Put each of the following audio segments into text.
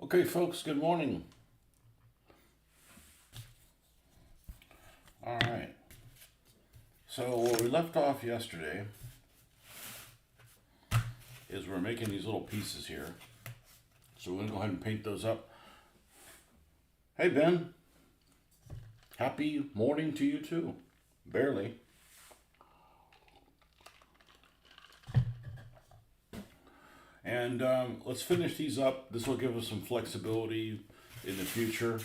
Okay, folks, good morning. All right. So, where we left off yesterday is we're making these little pieces here. So, we're going to go ahead and paint those up. Hey, Ben. Happy morning to you, too. Barely. And let's finish these up. This will give us some flexibility in the future.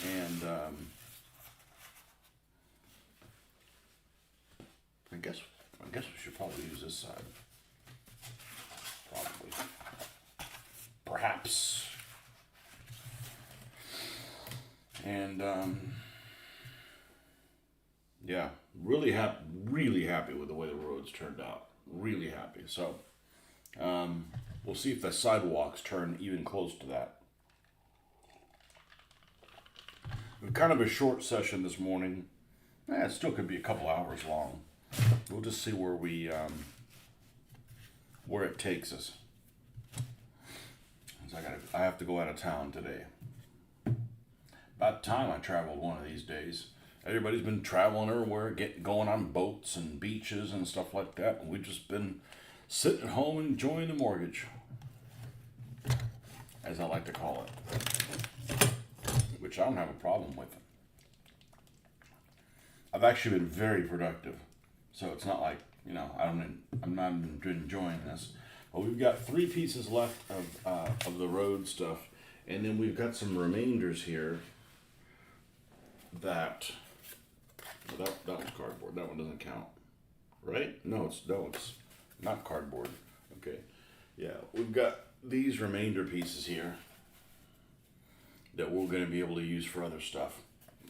And I guess we should probably use this side. Probably. Perhaps. And yeah, really happy with the way the roads turned out. Really happy. So we'll see if the sidewalks turn even close to that. Kind of a short session this morning. It still could be a couple hours long. We'll just see where where it takes us. I have to go out of town today. About time I traveled one of these days. Everybody's been traveling everywhere, going on boats and beaches and stuff like that. And we've just been sitting at home enjoying the mortgage, as I like to call it, which I don't have a problem with. I've actually been very productive, so it's not like I'm not enjoying this. But we've got 3 pieces left of the road stuff, and then we've got some remainders here. That was cardboard. That one doesn't count, right? No, it's not cardboard. Okay, yeah, we've got these remainder pieces here that we're going to be able to use for other stuff.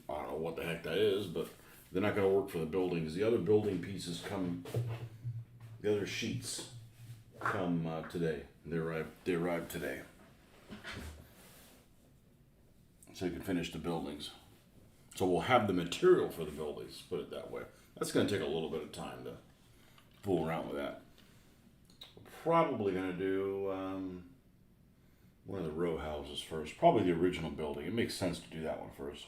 I don't know what the heck that is, but they're not going to work for the buildings. The other building pieces come. The other sheets come today. They arrived today, so you can finish the buildings. So we'll have the material for the buildings, put it that way. That's going to take a little bit of time to fool around with that. We're probably going to do one of the row houses first. Probably the original building. It makes sense to do that one first.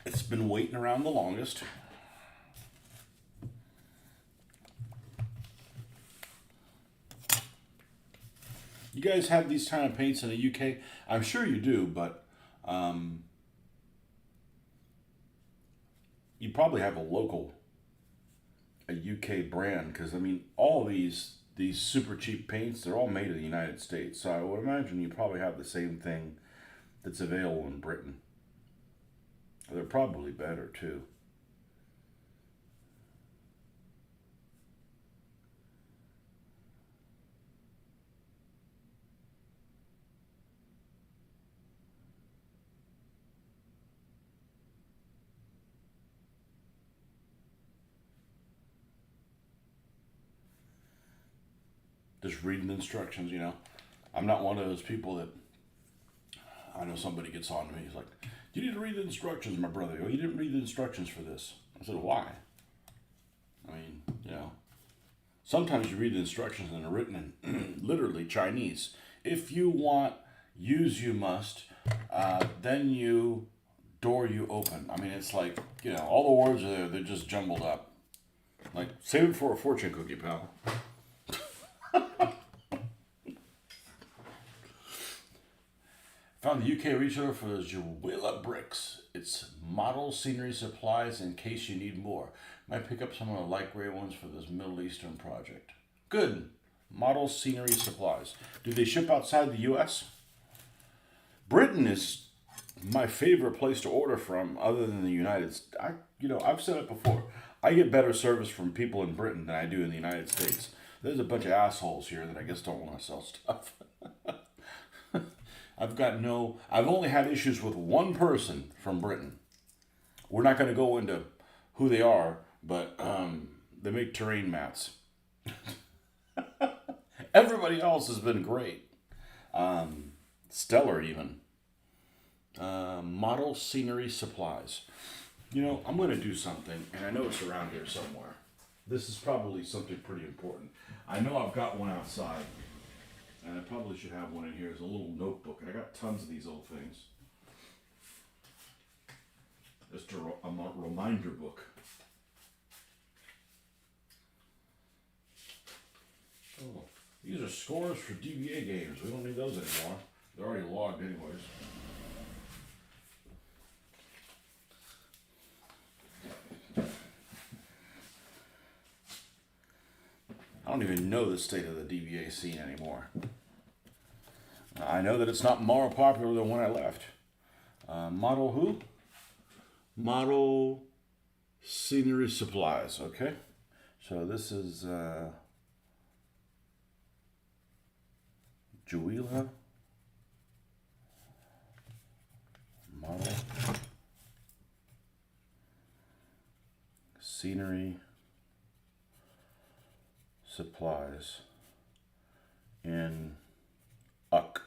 It's been waiting around the longest. You guys have these kind of paints in the UK? I'm sure you do, but you probably have a UK brand, because all these super cheap paints, they're all made in the United States. So I would imagine you probably have the same thing that's available in Britain. They're probably better too. Just reading the instructions, I'm not one of those people that, I know somebody gets on to me. He's like, "You need to read the instructions, my brother. Oh, you didn't read the instructions for this." I said, "Why?" Sometimes you read the instructions and they're written in literally Chinese. If you want, use you must, then you, door you open. It's like, all the words are there, they're just jumbled up. Like, save it for a fortune cookie, pal. Found the UK retailer for the Jewella bricks. It's model scenery supplies in case you need more. Might pick up some of the light gray ones for this Middle Eastern project. Good. Model scenery supplies. Do they ship outside the US? Britain is my favorite place to order from, other than the United States. I've said it before. I get better service from people in Britain than I do in the United States. There's a bunch of assholes here that I guess don't want to sell stuff. I've only had issues with one person from Britain. We're not going to go into who they are, but they make terrain mats. Everybody else has been great. Stellar even. Model scenery supplies. I'm going to do something, and I know it's around here somewhere. This is probably something pretty important. I know I've got one outside. And I probably should have one in here as a little notebook. I got tons of these old things. Just a reminder book. Oh, these are scores for DBA games. We don't need those anymore. They're already logged anyways. I don't even know the state of the DBA scene anymore. I know that it's not more popular than when I left. Model who? Model Scenery Supplies, okay? So this is Juwila. Model Scenery Supplies in UCK.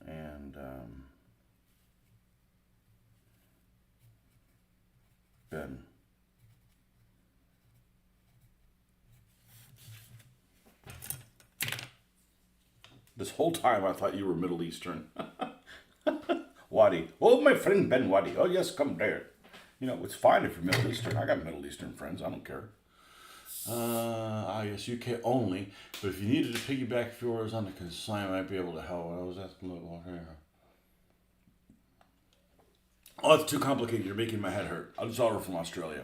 And Ben. This whole time I thought you were Middle Eastern. Wadi. Oh, my friend Ben Wadi. Oh, yes, come there. You know, it's fine if you're Middle Eastern. I got Middle Eastern friends. I don't care. Yes, UK only. But if you needed to piggyback if yours on the consign, I might be able to help. I was asking about here. Oh, it's too complicated. You're making my head hurt. I'll just order from Australia.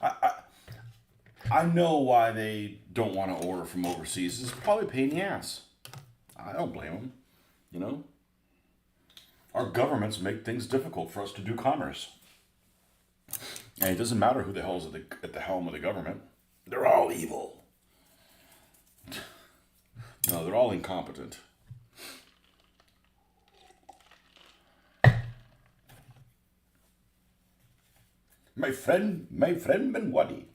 I know why they don't want to order from overseas. It's probably a pain in the ass. I don't blame them. You know? Our governments make things difficult for us to do commerce. And it doesn't matter who the hell is at the helm of the government. They're all evil. No, they're all incompetent. My friend Ben Wadi.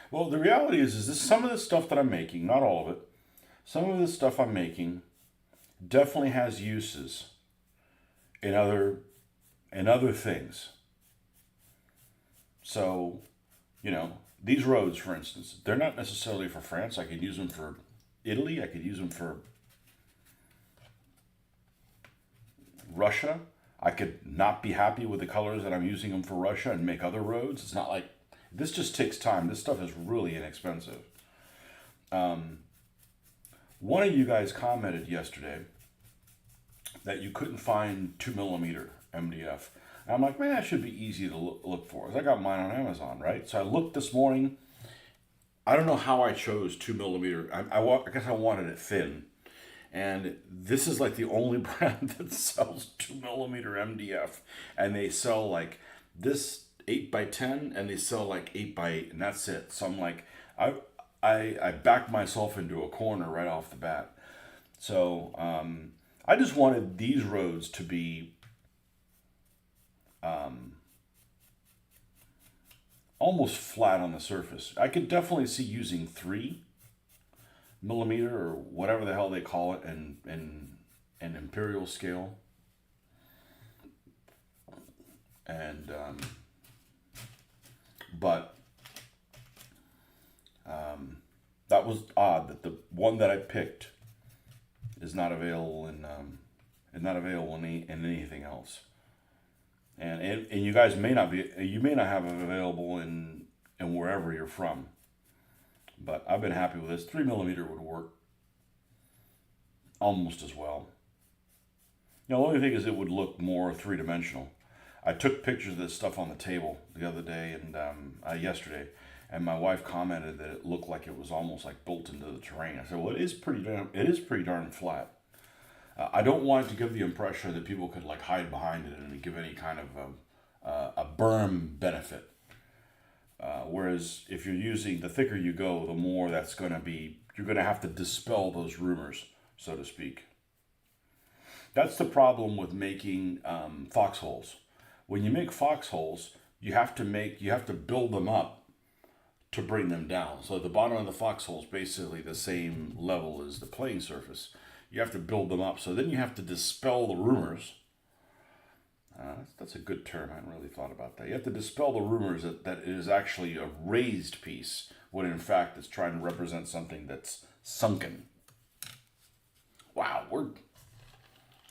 Well, the reality is this some of the stuff that I'm making, not all of it, some of the stuff I'm making definitely has uses in other things. So, you know, these roads, for instance, they're not necessarily for France. I could use them for Italy. I could use them for Russia. I could not be happy with the colors that I'm using them for Russia and make other roads. It's not like, this just takes time. This stuff is really inexpensive. One of you guys commented yesterday that you couldn't find 2mm MDF. And I'm like, man, that should be easy to look for. I got mine on Amazon, right? So I looked this morning. I don't know how I chose 2mm. I guess I wanted it thin. And this is like the only brand that sells 2mm MDF. And they sell like this 8x10 and they sell like 8x8 and that's it. So I'm like, I backed myself into a corner right off the bat. So I just wanted these roads to be almost flat on the surface. I could definitely see using 3mm or whatever the hell they call it in imperial scale. And but that was odd that the one that I picked is not available in anything else. And you guys may not have it available in wherever you're from. But I've been happy with this. 3mm would work almost as well. Now, the only thing is it would look more three-dimensional. I took pictures of this stuff on the table the other day and yesterday, and my wife commented that it looked like it was almost like built into the terrain. I said, well, it is pretty darn flat. I don't want it to give the impression that people could like hide behind it and give any kind of a berm benefit. Whereas if you're using, the thicker you go, the more that's going to be, you're going to have to dispel those rumors, so to speak. That's the problem with making foxholes. When you make foxholes, you have to build them up to bring them down. So the bottom of the foxhole is basically the same level as the playing surface. You have to build them up. So then you have to dispel the rumors. That's a good term. I hadn't really thought about that. You have to dispel the rumors that it is actually a raised piece, when in fact it's trying to represent something that's sunken. Wow,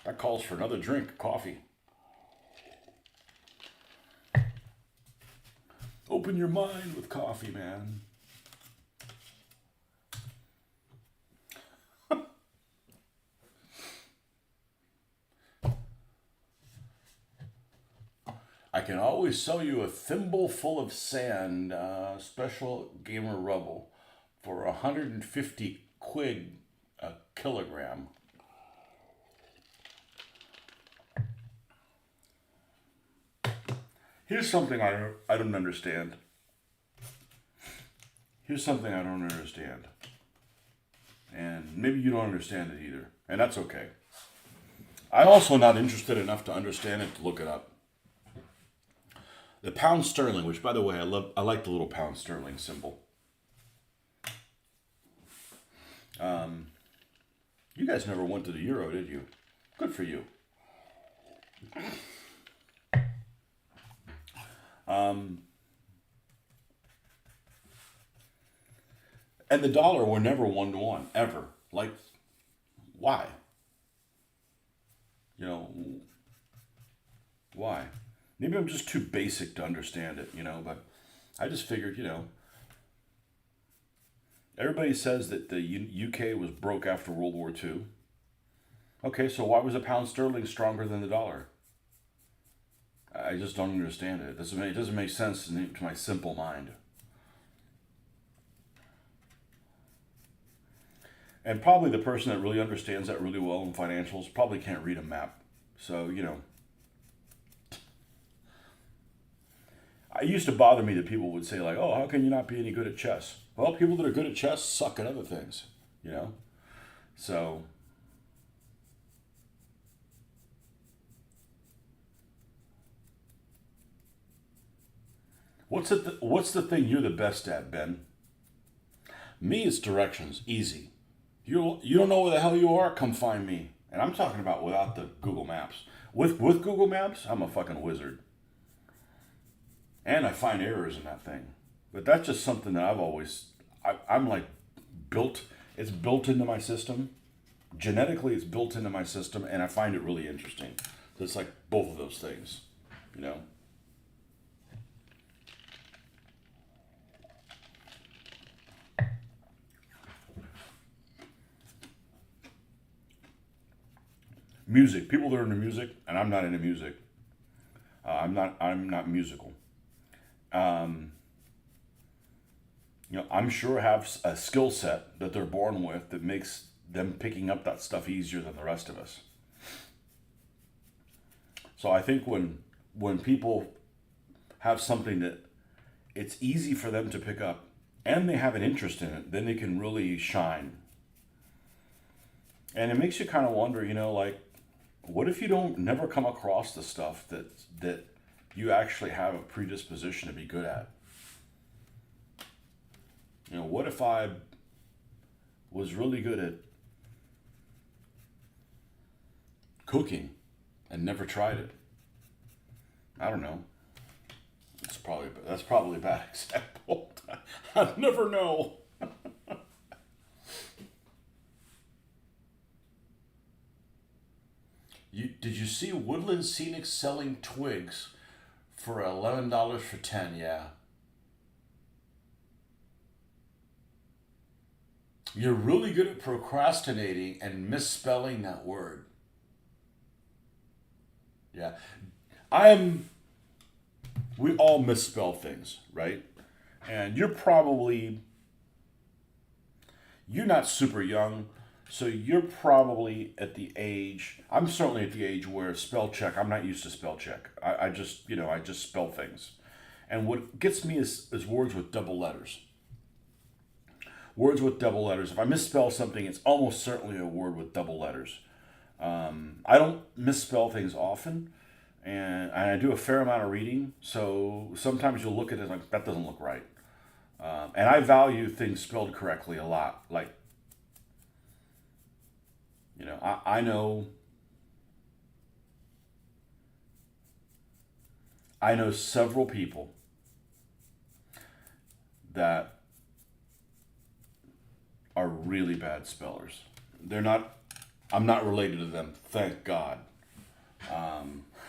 that calls for another drink of coffee. Open your mind with coffee, man. I can always sell you a thimble full of sand, special gamer rubble, for 150 quid a kilogram. Here's something I don't understand. Here's something I don't understand. And maybe you don't understand it either. And that's okay. I'm also not interested enough to understand it to look it up. The pound sterling, which by the way, I like the little pound sterling symbol. You guys never went to the euro, did you? Good for you. And the dollar were never 1-to-1, ever. Like, why? You know, why? Maybe I'm just too basic to understand it, but I just figured, everybody says that the UK was broke after World War II. Okay, so why was the pound sterling stronger than the dollar? I just don't understand it. It doesn't make sense to my simple mind. And probably the person that really understands that really well in financials probably can't read a map. So, it used to bother me that people would say, like, oh, how can you not be any good at chess? Well, people that are good at chess suck at other things, So, what's the thing you're the best at, Ben? Me, it's directions. Easy. You don't know where the hell you are? Come find me. And I'm talking about without the Google Maps. With Google Maps, I'm a fucking wizard. And I find errors in that thing. But that's just something that I'm like it's built into my system. Genetically, it's built into my system, and I find it really interesting. So it's like both of those things, Music. People that are into music, and I'm not into music. I'm not musical. I'm sure have a skill set that they're born with that makes them picking up that stuff easier than the rest of us. So I think when people have something that it's easy for them to pick up and they have an interest in it, then they can really shine. And it makes you kind of wonder, like, what if you don't never come across the stuff that you actually have a predisposition to be good at? What if I was really good at cooking and never tried it? I don't know. That's probably a bad example. I'd never know. Did you see Woodland Scenic selling twigs for $11 for 10? Yeah. You're really good at procrastinating and misspelling that word. Yeah. We all misspell things, right? And you're not super young, so you're probably at the age, I'm certainly at the age where spell check, I'm not used to spell check. I just spell things. And what gets me is words with double letters. Words with double letters. If I misspell something, it's almost certainly a word with double letters. I don't misspell things often, and I do a fair amount of reading, so sometimes you'll look at it like, that doesn't look right. And I value things spelled correctly a lot. Like, I know I know several people that are really bad spellers. They're not, I'm not related to them, thank God.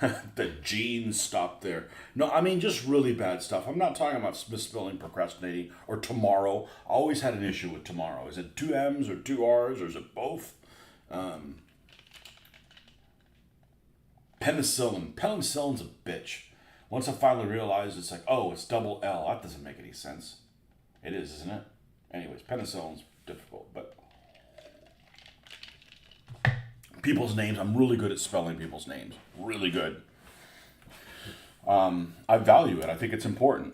The genes stopped there. No, I mean just really bad stuff. I'm not talking about misspelling, procrastinating, or tomorrow. I always had an issue with tomorrow. Is it two M's or two R's or is it both? Penicillin. Penicillin's a bitch. Once I finally realized it's like, oh, it's double L. That doesn't make any sense. It is, isn't it? Anyways, penicillin's difficult, but people's names, I'm really good at spelling people's names. Really good. I value it. I think it's important.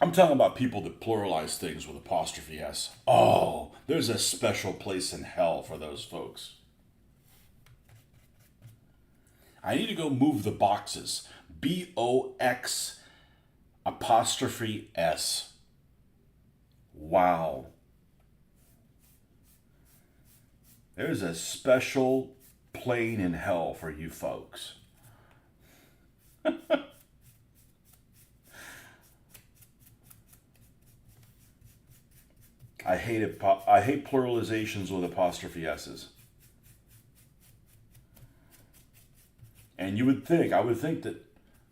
I'm talking about people that pluralize things with apostrophe S. Oh, there's a special place in hell for those folks. I need to go move the boxes. BOX apostrophe S. Wow. There's a special plane in hell for you folks. I hate it. I hate pluralizations with apostrophe S's. And I would think that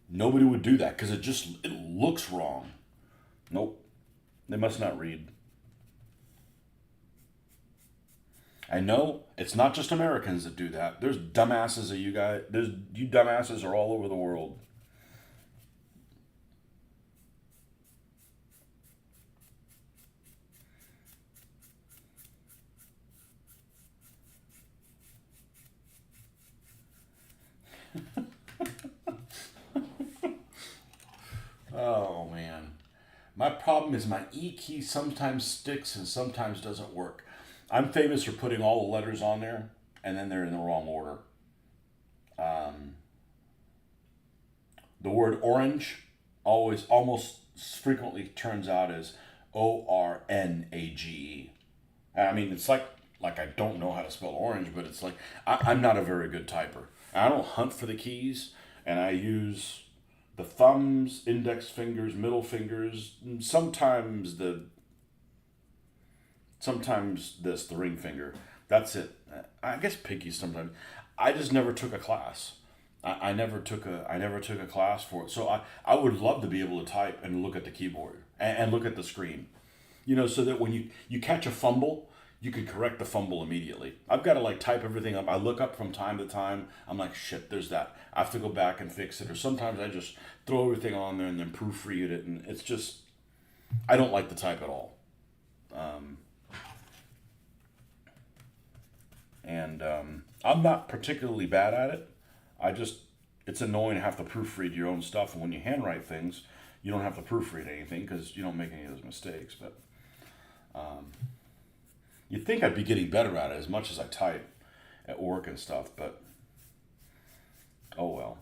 nobody would do that because it looks wrong. Nope. They must not read. I know it's not just Americans that do that. There's dumbasses of you guys. You dumbasses are all over the world. Oh man. My problem is my E key sometimes sticks and sometimes doesn't work. I'm famous for putting all the letters on there and then they're in the wrong order. The word orange almost frequently turns out as ORNAGE. I mean, it's like I don't know how to spell orange, but it's like I'm not a very good typer. I don't hunt for the keys, and I use the thumbs, index fingers, middle fingers, and sometimes the ring finger. That's it. I guess pinky sometimes. I just never took a class. I never took a class for it. So I would love to be able to type and look at the keyboard and look at the screen. So that when you catch a fumble, you can correct the fumble immediately. I've got to like type everything up. I look up from time to time. I'm like, shit, there's that. I have to go back and fix it. Or sometimes I just throw everything on there and then proofread it. And it's just, I don't like to type at all. And I'm not particularly bad at it. It's annoying to have to proofread your own stuff. And when you handwrite things, you don't have to proofread anything because you don't make any of those mistakes. But you'd think I'd be getting better at it as much as I type at work and stuff. But, oh well.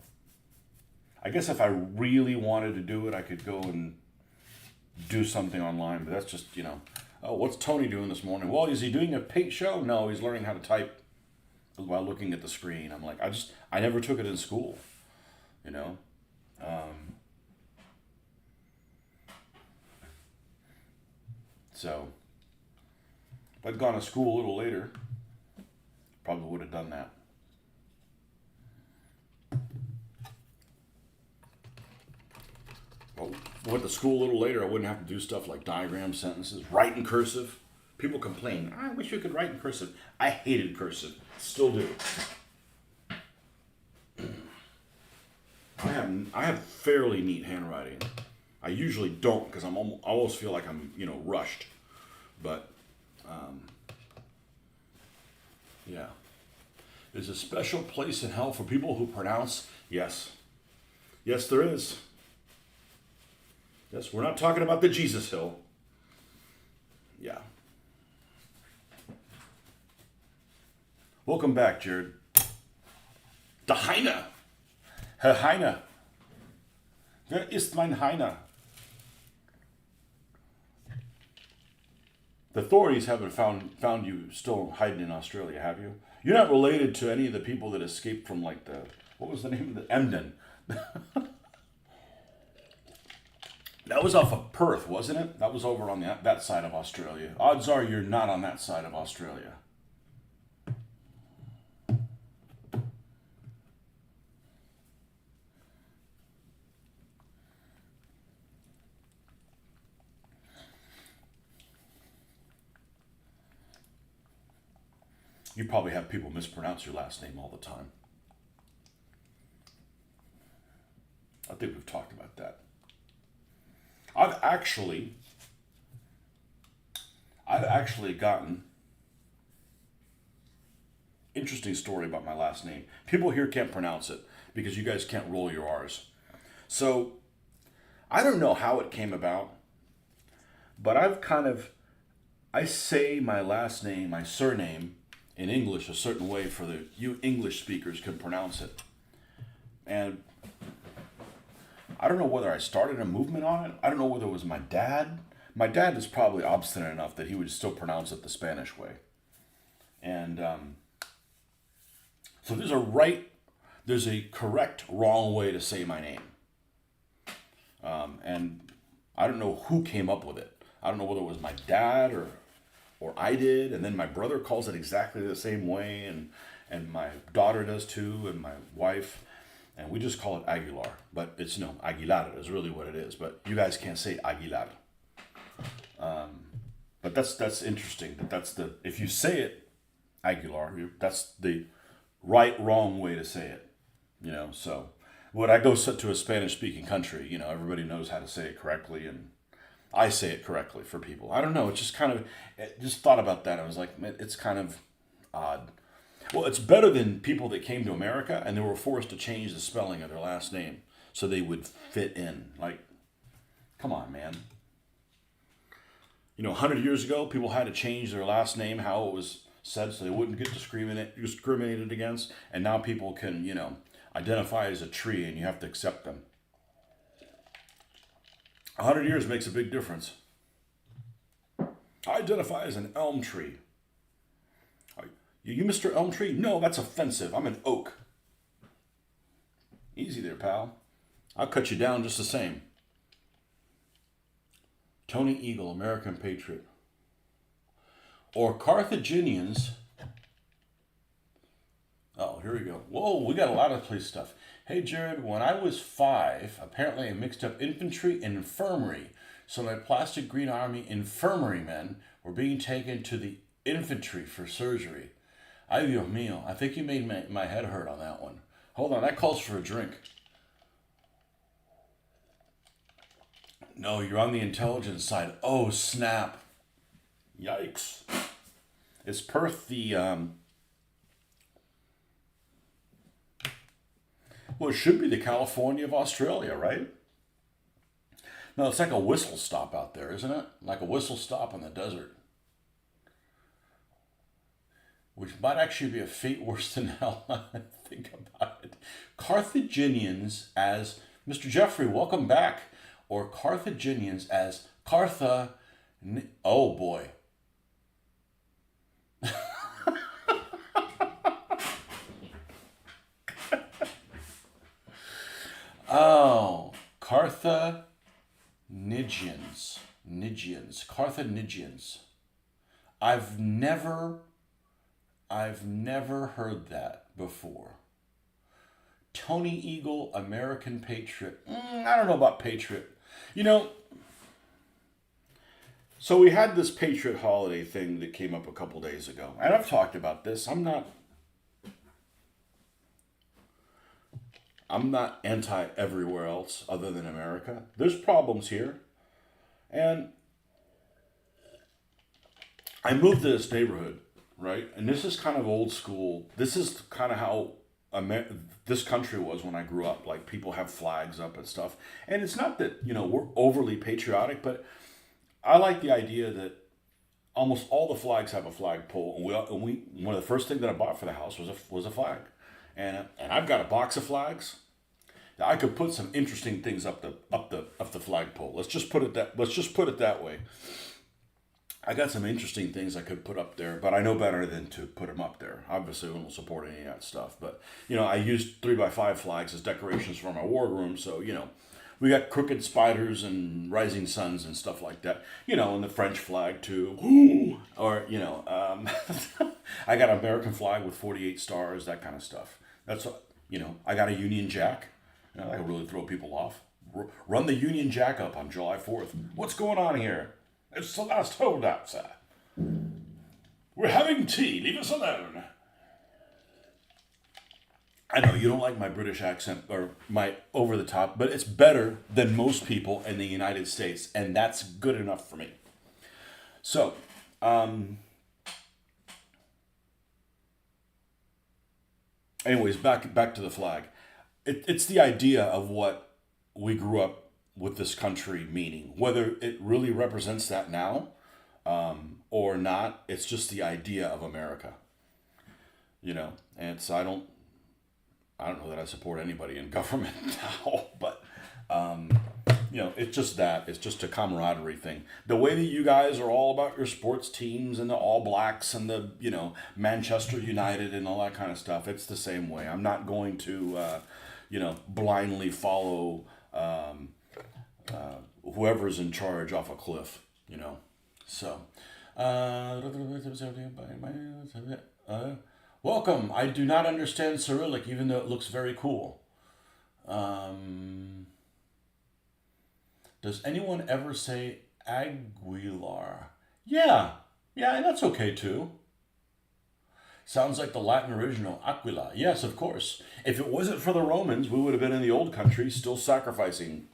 I guess if I really wanted to do it, I could go and do something online. But that's just, oh, what's Tony doing this morning? Well, is he doing a paint show? No, he's learning how to type while looking at the screen. I'm like, I never took it in school, So, if I'd gone to school a little later, probably would have done that. Well, went to school a little later, I wouldn't have to do stuff like diagram sentences, write in cursive. People complain, I wish you could write in cursive. I hated cursive. Still do. I have fairly neat handwriting. I usually don't because I almost feel like I'm rushed. But yeah, there's a special place in hell for people who pronounce yes. Yes, there is. Yes, we're not talking about the Jesus Hill. Yeah. Welcome back, Jared. Der Heine. Herr Heine. Wer ist mein Heine? The authorities haven't found you still hiding in Australia, have you? You're not related to any of the people that escaped from what was the name of the Emden? That was off of Perth, wasn't it? That was over on that side of Australia. Odds are you're not on that side of Australia. You probably have people mispronounce your last name all the time. I think we've talked about that. I've actually, I've actually gotten interesting story about my last name. People here can't pronounce it because you guys can't roll your R's. So I don't know how it came about, but I say my last name, my surname in English a certain way for the you English speakers can pronounce it. And I don't know whether I started a movement on it. I don't know whether it was my dad. My dad is probably obstinate enough that he would still pronounce it the Spanish way. And so there's a correct, wrong way to say my name. And I don't know who came up with it. I don't know whether it was my dad or I did, and then my brother calls it exactly the same way, and my daughter does too, and my wife, and we just call it Aguilar. But it's no, Aguilar is really what it is. But you guys can't say Aguilar. But that's interesting. If you say it Aguilar, that's the right wrong way to say it. So when I go to a Spanish speaking country, everybody knows how to say it correctly, and I say it correctly for people. I don't know. It's just just thought about that. I was like, it's kind of odd. Well, it's better than people that came to America and they were forced to change the spelling of their last name so they would fit in. Like, come on, man. 100 years ago, people had to change their last name, how it was said, so they wouldn't get discriminated against. And now people can, identify as a tree and you have to accept them. 100 years makes a big difference. I identify as an elm tree. You Mr. Elm Tree? No, that's offensive. I'm an oak. Easy there, pal. I'll cut you down just the same. Tony Eagle, American Patriot. Or Carthaginians. Oh, here we go. Whoa, we got a lot of police stuff. Hey, Jared, when I was 5, apparently I mixed up infantry and infirmary. So my plastic green army infirmary men were being taken to the infantry for surgery. Ay, Dios mío. I think you made my head hurt on that one. Hold on, that calls for a drink. No, you're on the intelligence side. Oh, snap. Yikes. Is Perth the... Well, it should be the California of Australia, right? No, it's like a whistle stop out there, isn't it? Like a whistle stop in the desert. Which might actually be a fate worse than hell. Think about it. Carthaginians as Mr. Jeffrey, welcome back. Or Carthaginians as Cartha. Oh boy. Oh, Carthaginians. Carthaginians. I've never heard that before. Tony Eagle, American Patriot. I don't know about Patriot. So we had this Patriot holiday thing that came up a couple days ago. And I've talked about this. I'm not anti everywhere else other than America. There's problems here. And I moved to this neighborhood, right? And this is kind of old school. This is kind of how this country was when I grew up. Like, people have flags up and stuff. And it's not that, we're overly patriotic, but I like the idea that almost all the flags have a flagpole. And we one of the first things that I bought for the house was a flag. And I've got a box of flags. I could put some interesting things up the flagpole. Let's just put it that way. I got some interesting things I could put up there, but I know better than to put them up there. Obviously, we won't support any of that stuff. But, I used 3x5 flags as decorations for my war room. So, we got crooked spiders and rising suns and stuff like that. And the French flag too. Or, I got an American flag with 48 stars, that kind of stuff. That's, I got a Union Jack. I can really throw people off. Run the Union Jack up on July 4th. What's going on here? It's the last holdout, sir. We're having tea. Leave us alone. I know you don't like my British accent or my over the top, but it's better than most people in the United States, and that's good enough for me. So, anyways, back to the flag. It's the idea of what we grew up with this country meaning. Whether it really represents that now or not, it's just the idea of America. And so I don't know that I support anybody in government now, but it's just that. It's just a camaraderie thing. The way that you guys are all about your sports teams and the All Blacks and the Manchester United and all that kind of stuff. It's the same way. I'm not going to blindly follow whoever's in charge off a cliff. So. Welcome. I do not understand Cyrillic, even though it looks very cool. Does anyone ever say Aguilar? Yeah, and that's okay too. Sounds like the Latin original, Aquila. Yes, of course. If it wasn't for the Romans, we would have been in the old country still sacrificing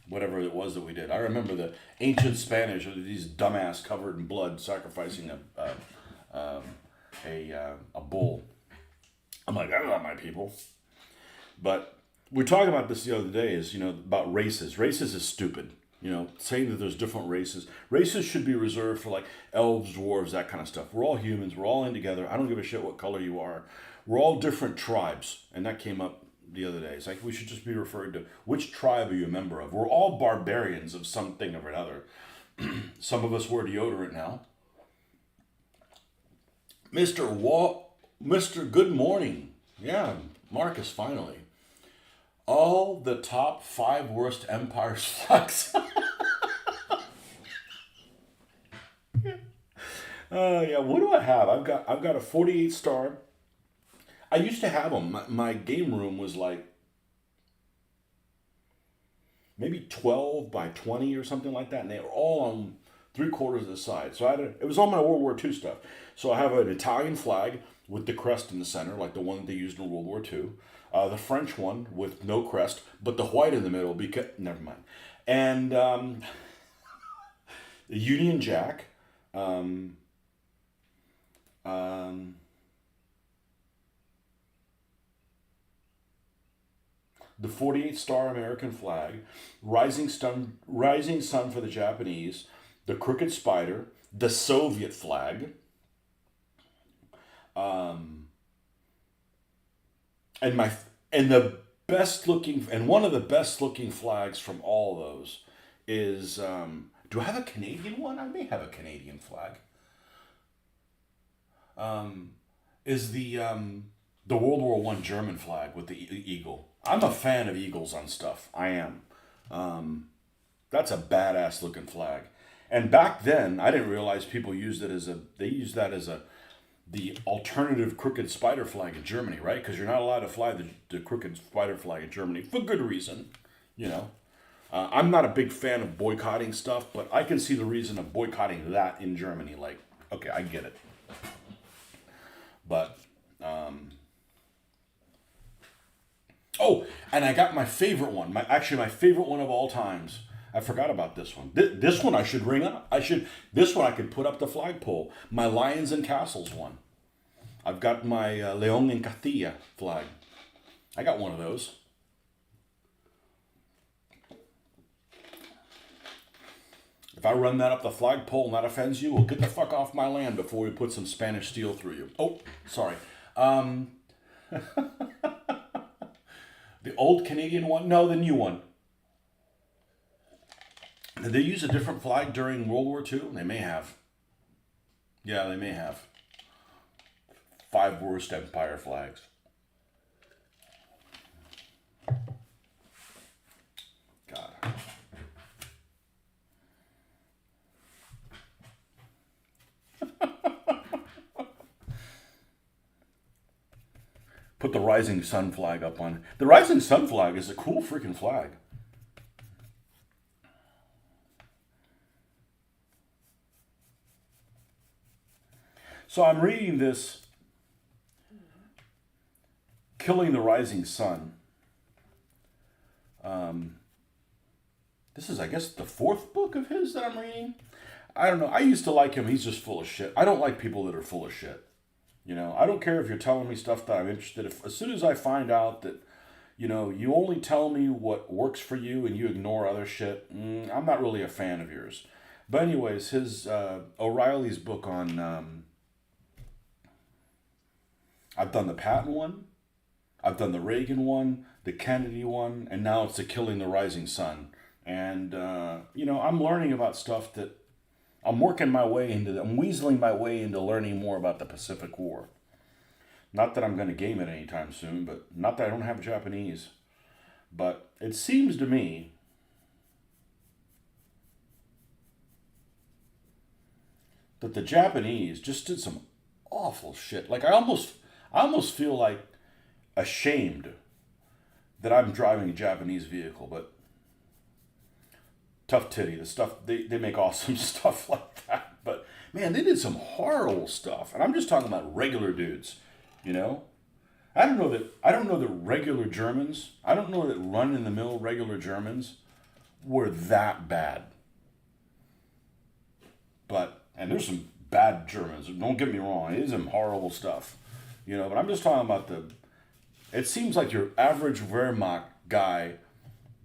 whatever it was that we did. I remember the ancient Spanish, these dumbass covered in blood sacrificing a bull. I'm like, I love my people. But we were talking about this the other day is, about races. Races is stupid. Saying that there's different races. Races should be reserved for like elves, dwarves, that kind of stuff. We're all humans. We're all in together. I don't give a shit what color you are. We're all different tribes. And that came up the other day. It's like we should just be referred to which tribe are you a member of? We're all barbarians of something or another. Some of us wear deodorant now. Mr. Good Morning. Yeah, Marcus, finally. All the top 5 worst Empire's flags. Yeah, what do I have? I've got a 48 star. I used to have them. My game room was like maybe 12 by 20 or something like that, and they were all on 3/4 of the side. So it was all my World War II stuff. So I have an Italian flag with the crest in the center, like the one that they used in World War II. The French one with no crest, but the white in the middle. Because never mind. And the Union Jack. The 48 star American flag, rising sun for the Japanese, the crooked spider, the Soviet flag, and the best looking and one of the best looking flags from all those is do I have a Canadian one? I may have a Canadian flag. Is the World War One German flag with the eagle. I'm a fan of eagles on stuff. I am. That's a badass looking flag. And back then, I didn't realize people used it they used that as the alternative crooked spider flag in Germany, right? Because you're not allowed to fly the crooked spider flag in Germany for good reason, I'm not a big fan of boycotting stuff, but I can see the reason of boycotting that in Germany. Like, okay, I get it. But, oh, and I got my favorite one. My favorite one of all times. I forgot about this one. This one I should ring up. This one I could put up the flagpole. My Lions and Castles one. I've got my León en Castilla flag. I got one of those. If I run that up the flagpole and that offends you, well, get the fuck off my land before we put some Spanish steel through you. Oh, sorry. The old Canadian one? No, the new one. Did they use a different flag during World War II? They may have. Yeah, they may have. 5 worst empire flags. God. Put the rising sun flag up on. The rising sun flag is a cool freaking flag. So I'm reading this Killing the Rising Sun. This is, I guess, the 4th book of his that I'm reading. I don't know. I used to like him. He's just full of shit. I don't like people that are full of shit. I don't care if you're telling me stuff that I'm interested in. As soon as I find out that, you only tell me what works for you and you ignore other shit, I'm not really a fan of yours. But anyways, his O'Reilly's book on, I've done the Patton one, I've done the Reagan one, the Kennedy one, and now it's the Killing the Rising Sun. And, I'm learning about stuff that I'm weaseling my way into learning more about the Pacific War. Not that I'm going to game it anytime soon, but not that I don't have Japanese. But it seems to me that the Japanese just did some awful shit. Like I almost feel like ashamed that I'm driving a Japanese vehicle, but tough titty. The stuff they make awesome stuff like that. But man, they did some horrible stuff. And I'm just talking about regular dudes, I don't know that regular Germans, I don't know that run in the mill regular Germans were that bad. And there's some bad Germans, don't get me wrong, it is some horrible stuff. But I'm just talking about it seems like your average Wehrmacht guy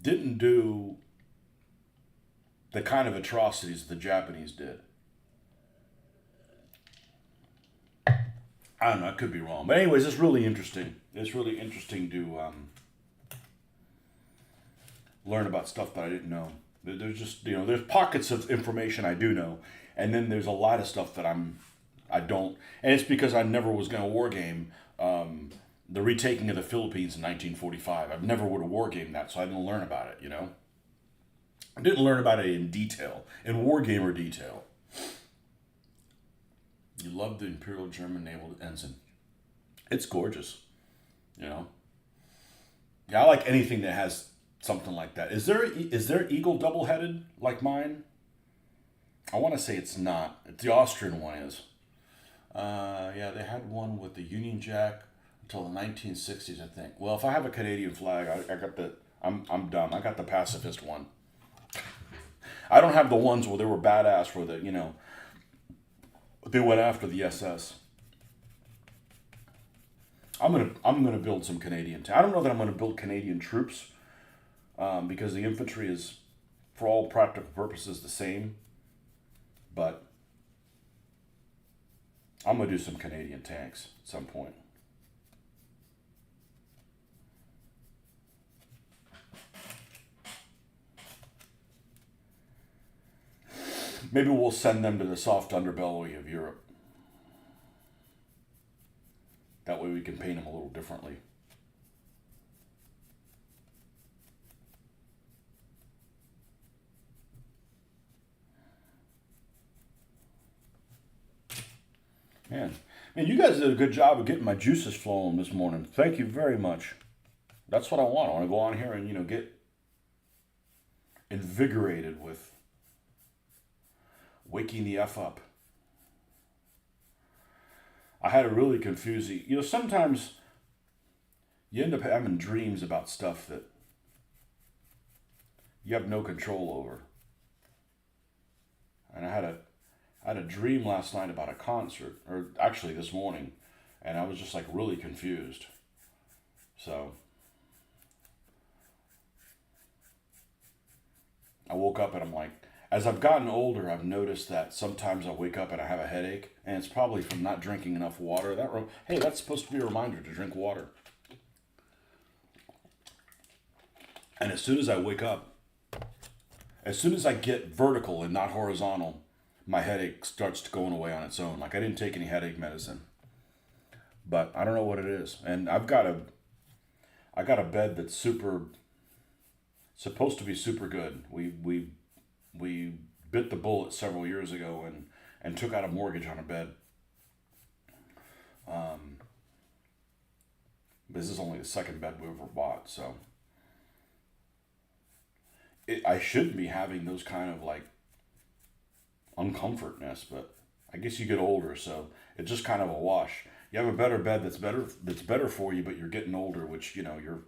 didn't do the kind of atrocities the Japanese did. I don't know, I could be wrong. But anyways, it's really interesting. It's really interesting to learn about stuff that I didn't know. There's just, there's pockets of information I do know. And then there's a lot of stuff that I don't. And it's because I never was going to war game the retaking of the Philippines in 1945. I've never would have war gamed that, so I didn't learn about it, I didn't learn about it in detail, in wargamer detail. You love the Imperial German Naval Ensign. It's gorgeous, Yeah, I like anything that has something like that. Is there eagle double-headed like mine? I want to say it's not. The Austrian one is. Yeah, they had one with the Union Jack until the 1960s, I think. Well, if I have a Canadian flag, I got the. I'm dumb. I got the pacifist one. I don't have the ones where they were badass, where they went after the SS. I'm gonna build some Canadian. I don't know that I'm gonna build Canadian troops, because the infantry is, for all practical purposes, the same. But I'm gonna do some Canadian tanks at some point. Maybe we'll send them to the soft underbelly of Europe. That way we can paint them a little differently. Man, you guys did a good job of getting my juices flowing this morning. Thank you very much. That's what I want. I want to go on here and, get invigorated with waking the F up. I had a really confusing, sometimes you end up having dreams about stuff that you have no control over. And I had a dream last night about a concert, or actually this morning, and I was just like really confused. So I woke up and I'm like, as I've gotten older, I've noticed that sometimes I wake up and I have a headache, and it's probably from not drinking enough water. Hey, that's supposed to be a reminder to drink water. And as soon as I wake up, as soon as I get vertical and not horizontal, my headache starts going away on its own. Like I didn't take any headache medicine, but I don't know what it is. And I got a bed that's supposed to be super good. We bit the bullet several years ago and took out a mortgage on a bed. This is only the second bed we ever bought, so I shouldn't be having those kind of like uncomfortness, but I guess you get older, so it's just kind of a wash. You have a better bed that's better for you, but you're getting older, which you're.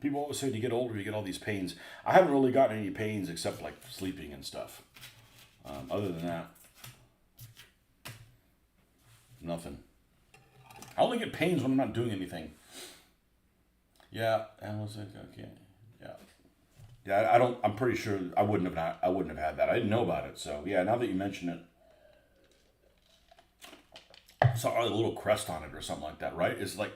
People always say, when you get older, you get all these pains. I haven't really gotten any pains except like sleeping and stuff. Other than that, nothing. I only get pains when I'm not doing anything. Yeah, and was it okay? Yeah, yeah. I don't. I'm pretty sure I wouldn't have had that. I didn't know about it. So yeah, now that you mention it, I saw a little crest on it or something like that, right? It's like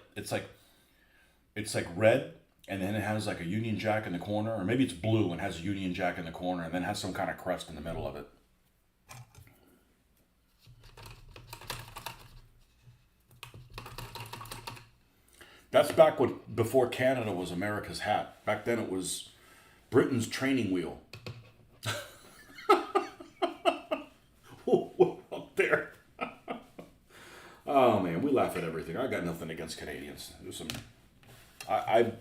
red, and then it has like a Union Jack in the corner, or maybe it's blue and has a Union Jack in the corner, and then has some kind of crest in the middle of it. That's before Canada was America's hat. Back then it was Britain's training wheel. Up there. Oh man, we laugh at everything. I got nothing against Canadians. I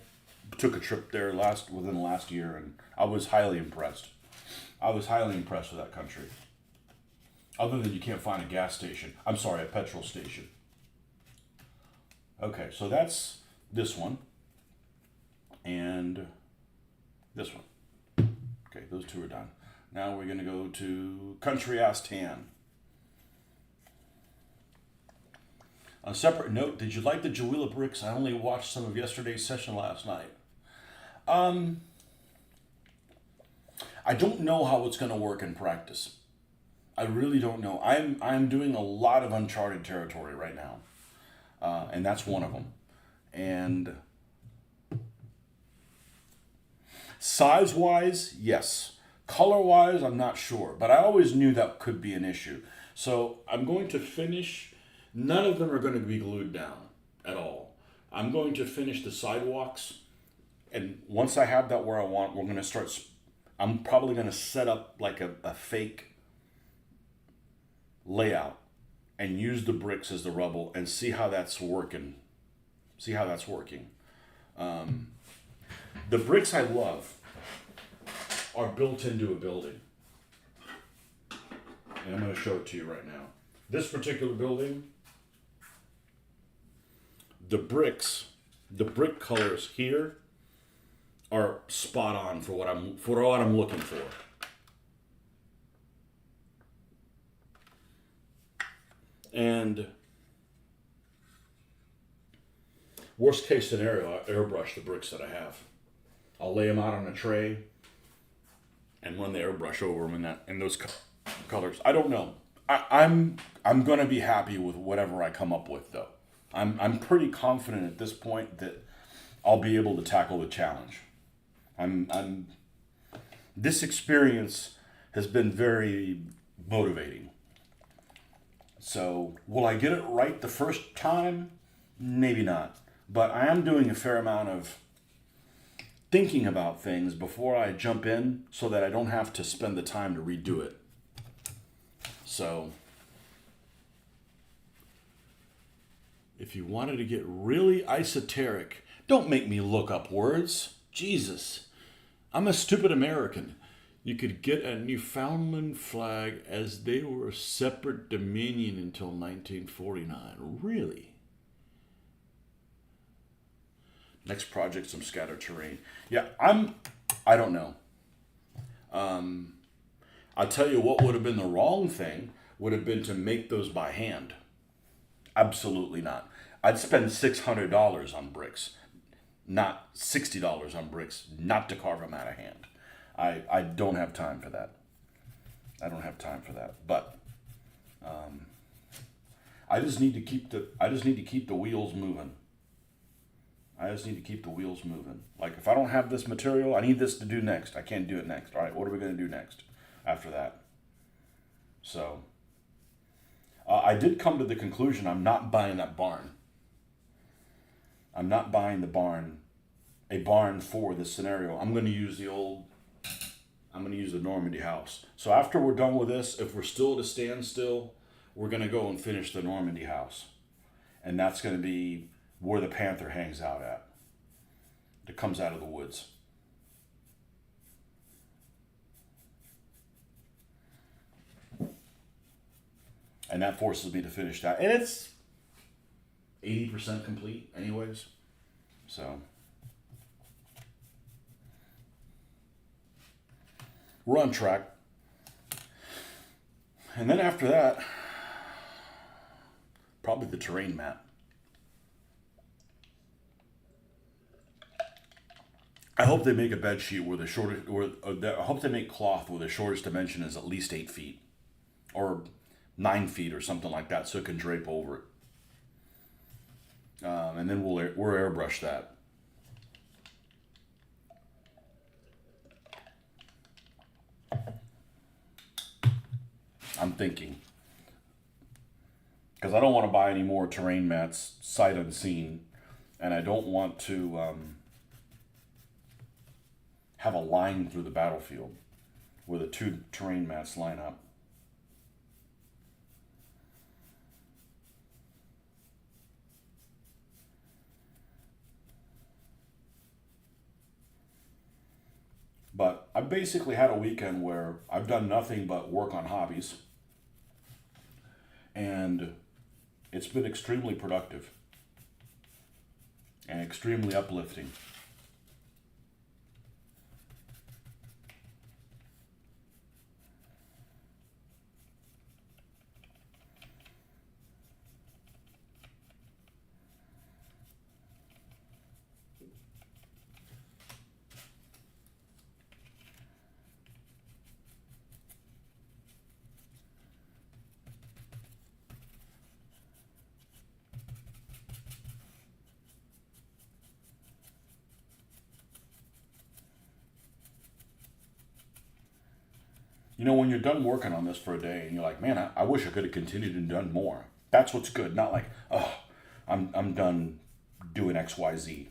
took a trip there within the last year, and I was highly impressed. I was highly impressed with that country. Other than you can't find a gas station. I'm sorry, a petrol station. Okay, so that's this one and this one. Okay, those two are done. Now we're going to go to Country Ass Tan. On a separate note, did you like the Jawila bricks? I only watched some of yesterday's session last night. I don't know how it's going to work in practice. I really don't know. I'm doing a lot of uncharted territory right now, and that's one of them. And size-wise, yes. Color-wise, I'm not sure, but I always knew that could be an issue. So I'm going to finish. None of them are going to be glued down at all. I'm going to finish the sidewalks, and once I have that where I want, we're going to start. I'm probably going to set up like a fake layout and use the bricks as the rubble and see how that's working. The bricks I love are built into a building. And I'm going to show it to you right now. This particular building, the brick colors here are spot on for what I'm looking for. And worst case scenario, I'll airbrush the bricks that I have. I'll lay them out on a tray and run the airbrush over them in those colors. I don't know. I'm gonna be happy with whatever I come up with, though. I'm pretty confident at this point that I'll be able to tackle the challenge. This experience has been very motivating. So, will I get it right the first time? Maybe not. But I am doing a fair amount of thinking about things before I jump in so that I don't have to spend the time to redo it. So, if you wanted to get really esoteric, don't make me look up words. Jesus. I'm a stupid American. You could get a Newfoundland flag as they were a separate dominion until 1949. Really? Next project, some scattered terrain. Yeah, I don't know. I'll tell you what would have been the wrong thing would have been to make those by hand. Absolutely not. I'd spend $600 on bricks, not $60 on bricks, not to carve them out of hand. I don't have time for that. But I just need to keep the wheels moving. Like if I don't have this material, I need this to do next. I can't do it next. All right, what are we going to do next? after that. So I did come to the conclusion I'm not buying that barn. I'm not buying a barn for this scenario. I'm going to use the Normandy house. So after we're done with this, if we're still at a standstill, we're going to go and finish the Normandy house. And that's going to be where the panther hangs out at. It comes out of the woods. And that forces me to finish that. And it's 80% complete anyways. So we're on track. And then after that, probably the terrain mat. I hope they make a bed sheet where the shortest, I hope they make cloth where the shortest dimension is at least 8 feet, or 9 feet, or something like that, so it can drape over it. And then we'll airbrush that. I'm thinking, because I don't want to buy any more terrain mats sight unseen, and I don't want to have a line through the battlefield where the two terrain mats line up. But I basically had a weekend where I've done nothing but work on hobbies, and it's been extremely productive and extremely uplifting. You know, when you're done working on this for a day and you're like, man, I wish I could have continued and done more. That's what's good. Not like, oh, I'm done doing X, Y, Z.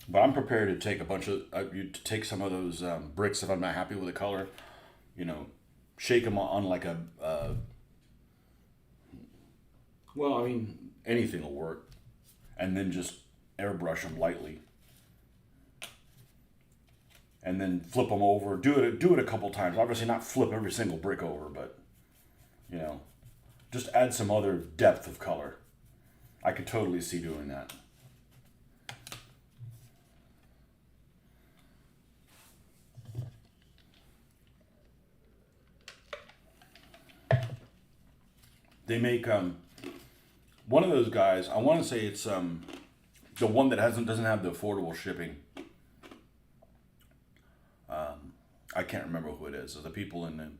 But I'm prepared to take a bunch of, to take some of those bricks if I'm not happy with the color, you know, shake them on like well, I mean, anything will work. And then just airbrush them lightly. And then flip them over. Do it a couple times. Obviously not flip every single brick over, but, you know, just add some other depth of color. I could totally see doing that. They make one of those guys. I want to say it's the one that doesn't have the affordable shipping. I can't remember who it is. The people in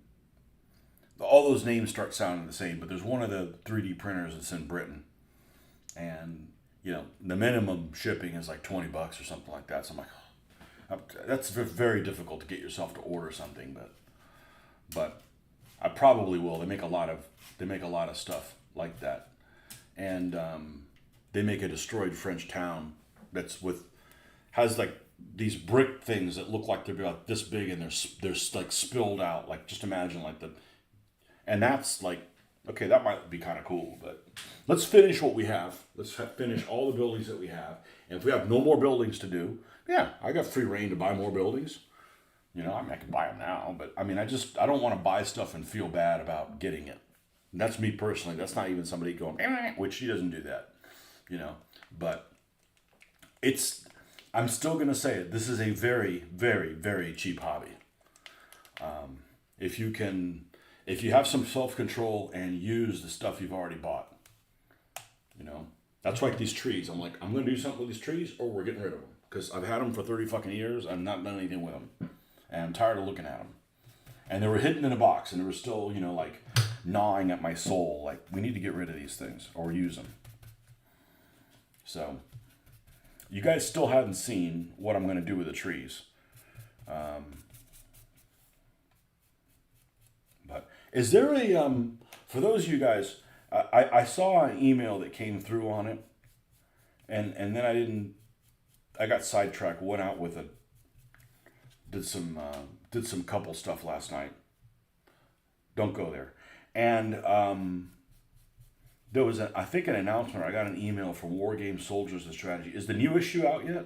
all those names start sounding the same, but there's one of the 3D printers that's in Britain, and you know the minimum shipping is like $20 or something like that. So I'm like, oh, that's very difficult to get yourself to order something, but I probably will. They make a lot of stuff like that, and they make a destroyed French town has like these brick things that look like they're about this big, and they're like spilled out. Like just imagine and that's like, okay, that might be kind of cool. But let's finish what we have. Let's finish all the buildings that we have, and if we have no more buildings to do, yeah, I got free reign to buy more buildings. You know, I mean, I can buy them now, but I mean, I don't want to buy stuff and feel bad about getting it. And that's me personally. That's not even somebody going, which she doesn't do that, you know. But I'm still going to say it. This is a very, very, very cheap hobby. If you have some self-control and use the stuff you've already bought, you know, That's like these trees. I'm like, I'm going to do something with these trees or we're getting rid of them. Because I've had them for 30 fucking years. I've not done anything with them. And I'm tired of looking at them. And they were hidden in a box and they were still, like gnawing at my soul. Like, we need to get rid of these things or use them. So, you guys still haven't seen what I'm going to do with the trees. But is there for those of you guys, I saw an email that came through on it. And then I got sidetracked, went out with it, did some couple stuff last night. Don't go there. And there was, I think, an announcement. I got an email from War Games Soldiers and Strategy. Is the new issue out yet?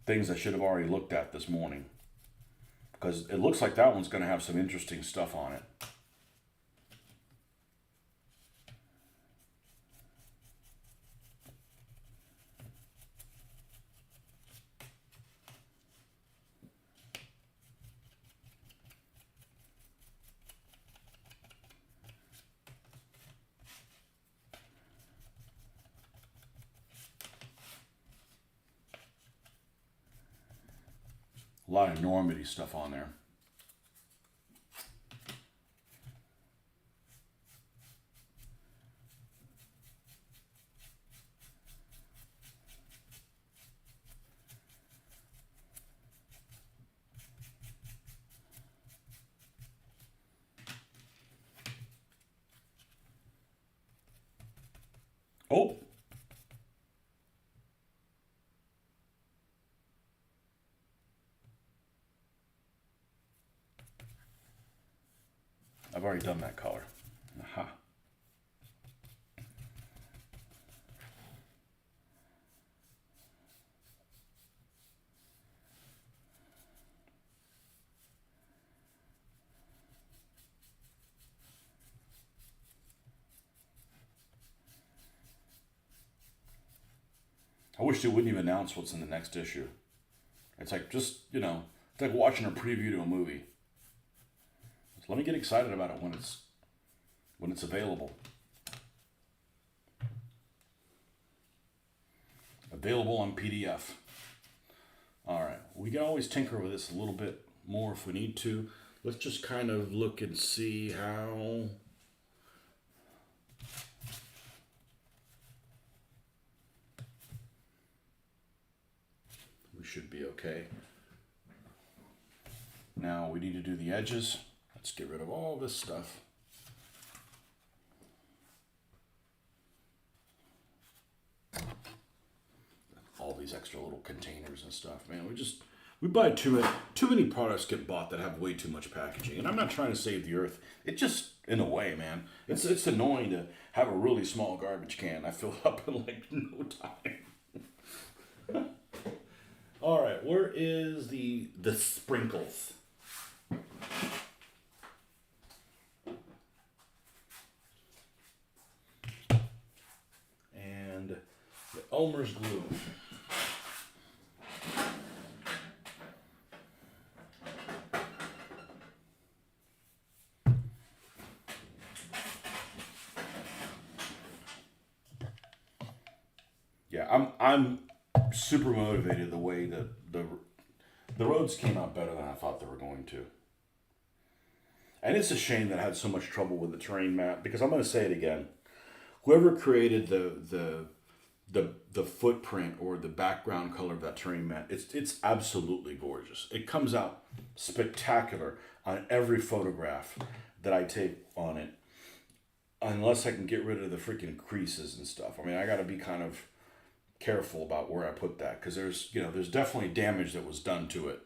Things I should have already looked at this morning. Because it looks like that one's going to have some interesting stuff on it. A lot of Normandy stuff on there. Oh, I've already done that color. Aha. I wish they wouldn't even announce what's in the next issue. It's like just, it's like watching a preview to a movie. So let me get excited about it when it's available. Available on PDF. All right, we can always tinker with this a little bit more if we need to. Let's just kind of look and see how. We should be okay. Now we need to do the edges. Let's get rid of all this stuff. All these extra little containers and stuff, man. We buy too many products get bought that have way too much packaging. And I'm not trying to save the earth. It just, in a way, man, it's annoying to have a really small garbage can. I fill up in like no time. All right, where is the sprinkles? And the Elmer's glue. Yeah, I'm super motivated the way that the roads came out better than I thought they were going to. And it's a shame that I had so much trouble with the terrain map, because I'm going to say it again. Whoever created the footprint or the background color of that terrain map, it's absolutely gorgeous. It comes out spectacular on every photograph that I take on it. Unless I can get rid of the freaking creases and stuff. I mean, I got to be kind of careful about where I put that, because there's definitely damage that was done to it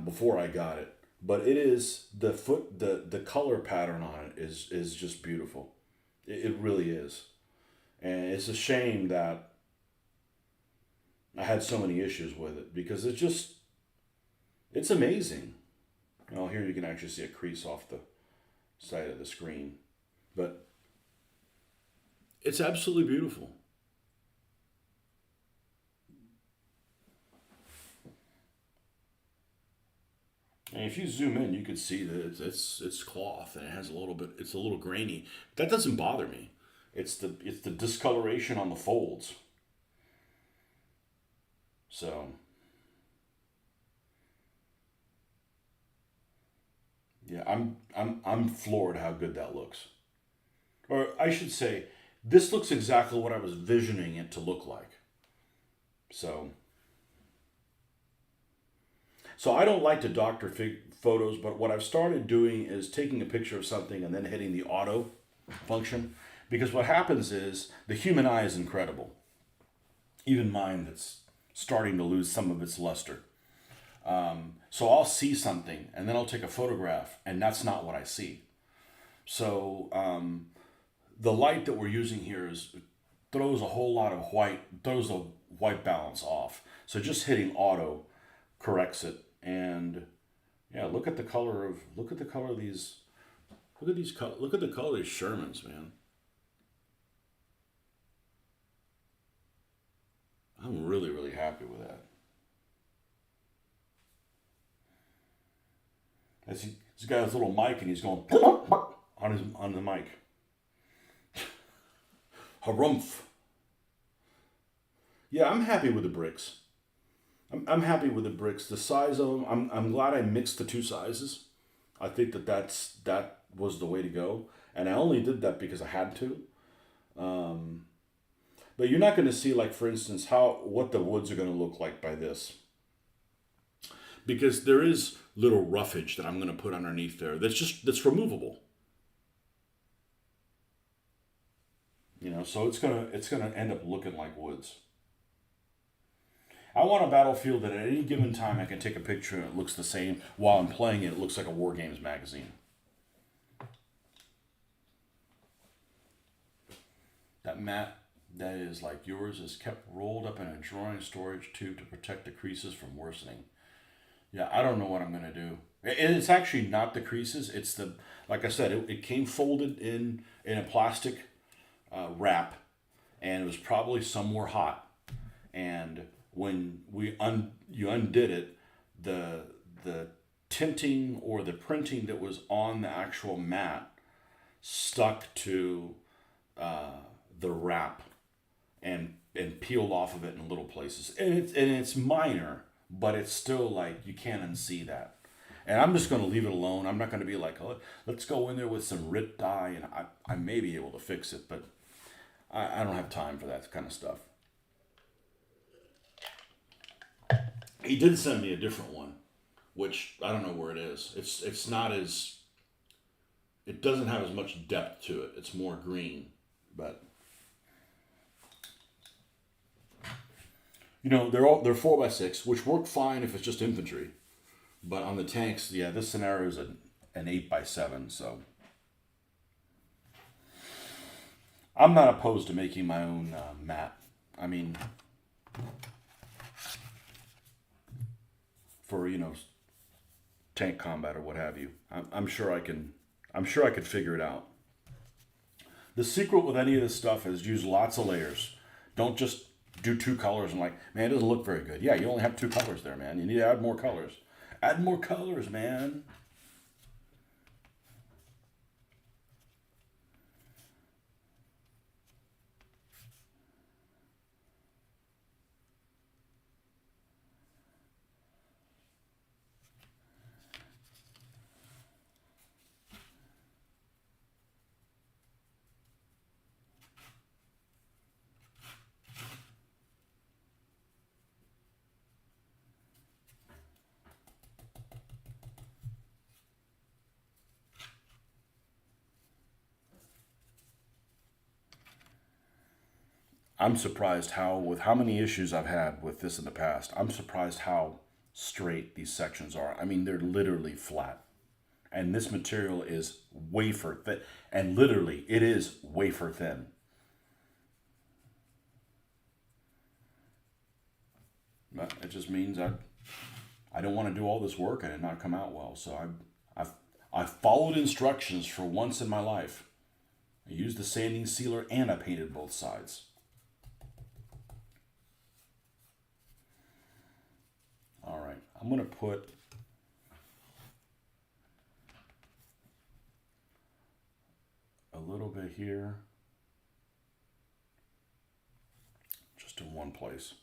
before I got it. But it is the color pattern on it is just beautiful. It really is, and it's a shame that I had so many issues with it, because it's amazing. Here you can actually see a crease off the side of the screen, but it's absolutely beautiful. And if you zoom in, you can see that it's cloth and it has a little bit. It's a little grainy. That doesn't bother me. It's the discoloration on the folds. So yeah, I'm floored how good that looks. Or I should say, this looks exactly what I was visioning it to look like. So so I don't like to doctor photos, but what I've started doing is taking a picture of something and then hitting the auto function, because what happens is the human eye is incredible. Even mine that's starting to lose some of its luster. So I'll see something and then I'll take a photograph, and that's not what I see. So the light that we're using here is throws a whole lot of white, throws the white balance off. So just hitting auto corrects it. And yeah, look at the color of these, look at the color of these Shermans, man. I'm really, really happy with that. He's got his little mic and he's going on the mic. Harumph. Yeah, I'm happy with the bricks. I'm happy with the bricks. The size of them, I'm glad I mixed the two sizes. I think that was the way to go, and I only did that because I had to. Um, but you're not going to see, like, for instance, how what the woods are going to look like by this, because there is little roughage that I'm going to put underneath there. That's removable. So it's gonna end up looking like woods. I want a battlefield that at any given time I can take a picture and it looks the same while I'm playing it. It looks like a War Games magazine. That mat that is like yours is kept rolled up in a drawing storage tube to protect the creases from worsening. Yeah, I don't know what I'm gonna do. And it's actually not the creases. It's the like I said. It came folded in a plastic wrap, and it was probably somewhere hot. And when you undid it, the tinting or the printing that was on the actual mat stuck to the wrap and peeled off of it in little places. And it's minor, but it's still like you can't unsee that. And I'm just going to leave it alone. I'm not going to be like, oh, let's go in there with some RIT dye, and I may be able to fix it, but I don't have time for that kind of stuff. He did send me a different one, which I don't know where it is. It's not as it doesn't have as much depth to it. It's more green, but they're 4x6, which work fine if it's just infantry. But on the tanks, yeah, this scenario is an 8x7. So I'm not opposed to making my own mat. I mean, for tank combat or what have you. I'm sure I can. I'm sure I could figure it out. The secret with any of this stuff is use lots of layers. Don't just do two colors and like, man, it doesn't look very good. Yeah, you only have two colors there, man. You need to add more colors. Add more colors, man. I'm surprised with how many issues I've had with this in the past, I'm surprised how straight these sections are. I mean, they're literally flat. And this material is wafer thin. And literally, it is wafer thin. But it just means I don't want to do all this work and it not come out well. So I followed instructions for once in my life. I used the sanding sealer and I painted both sides. All right, I'm gonna put of here. Just in one place.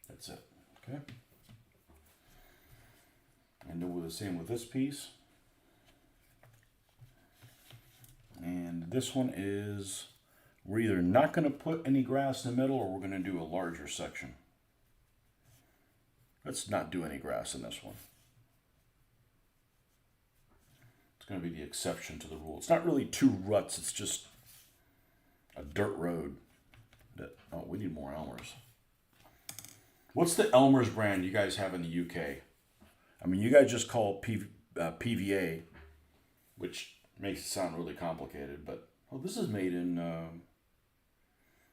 That's it. Okay. And then we'll do the same with this piece. And this one is, we're either not going to put any grass in the middle or we're going to do a larger section. Let's not do any grass in this one. It's going to be the exception to the rule. It's not really two ruts, it's just a dirt road. Oh, we need more Elmers. What's the Elmer's brand you guys have in the UK? I mean, you guys just call it PVA, which makes it sound really complicated, but this is made in,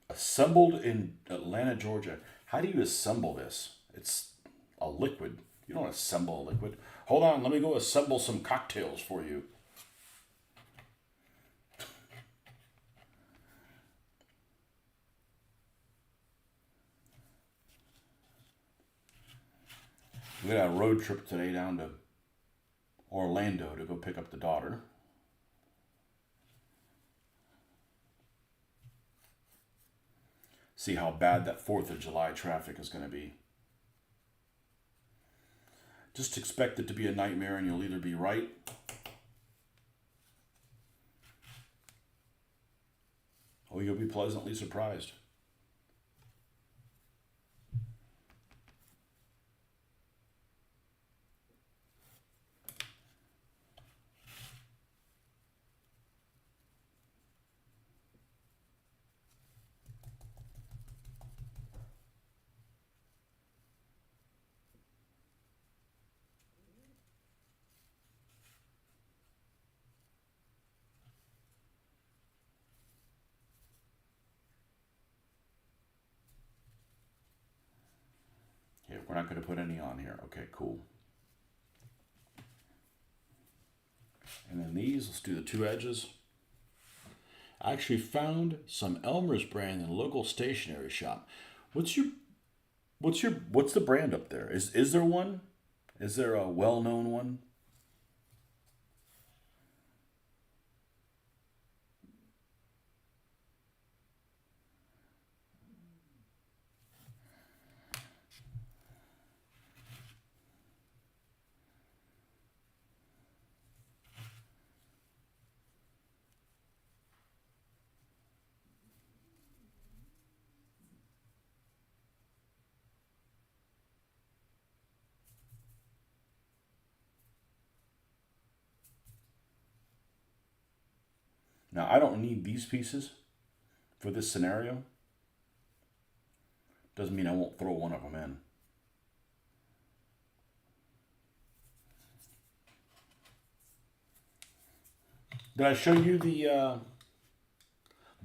assembled in Atlanta, Georgia. How do you assemble this? It's a liquid. You don't assemble a liquid. Hold on, let me go assemble some cocktails for you. We got a road trip today down to Orlando to go pick up the daughter. See how bad that 4th of July traffic is going to be. Just expect it to be a nightmare and you'll either be right or you'll be pleasantly surprised. Yeah, we're not going to put any on here. Okay, cool. And then these, let's do the two edges. I actually found some Elmer's brand in a local stationery shop. What's the brand up there? Is there one? Is there a well-known one? Now, I don't need these pieces for this scenario. Doesn't mean I won't throw one of them in. Did I show you the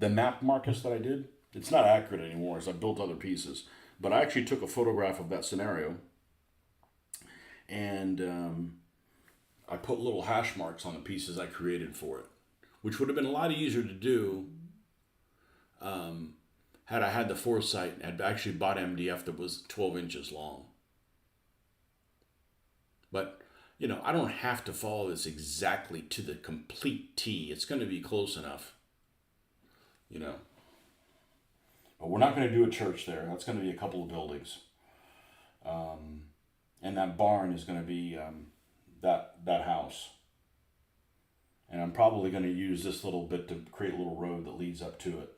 map, Marcus, that I did? It's not accurate anymore as I built other pieces. But I actually took a photograph of that scenario. And I put little hash marks on the pieces I created for it, which would have been a lot easier to do had I had the foresight and had actually bought MDF that was 12 inches long. But, I don't have to follow this exactly to the complete T. It's going to be close enough, But we're not going to do a church there. That's going to be a couple of buildings. And that barn is going to be that house. And I'm probably going to use this little bit to create a little road that leads up to it.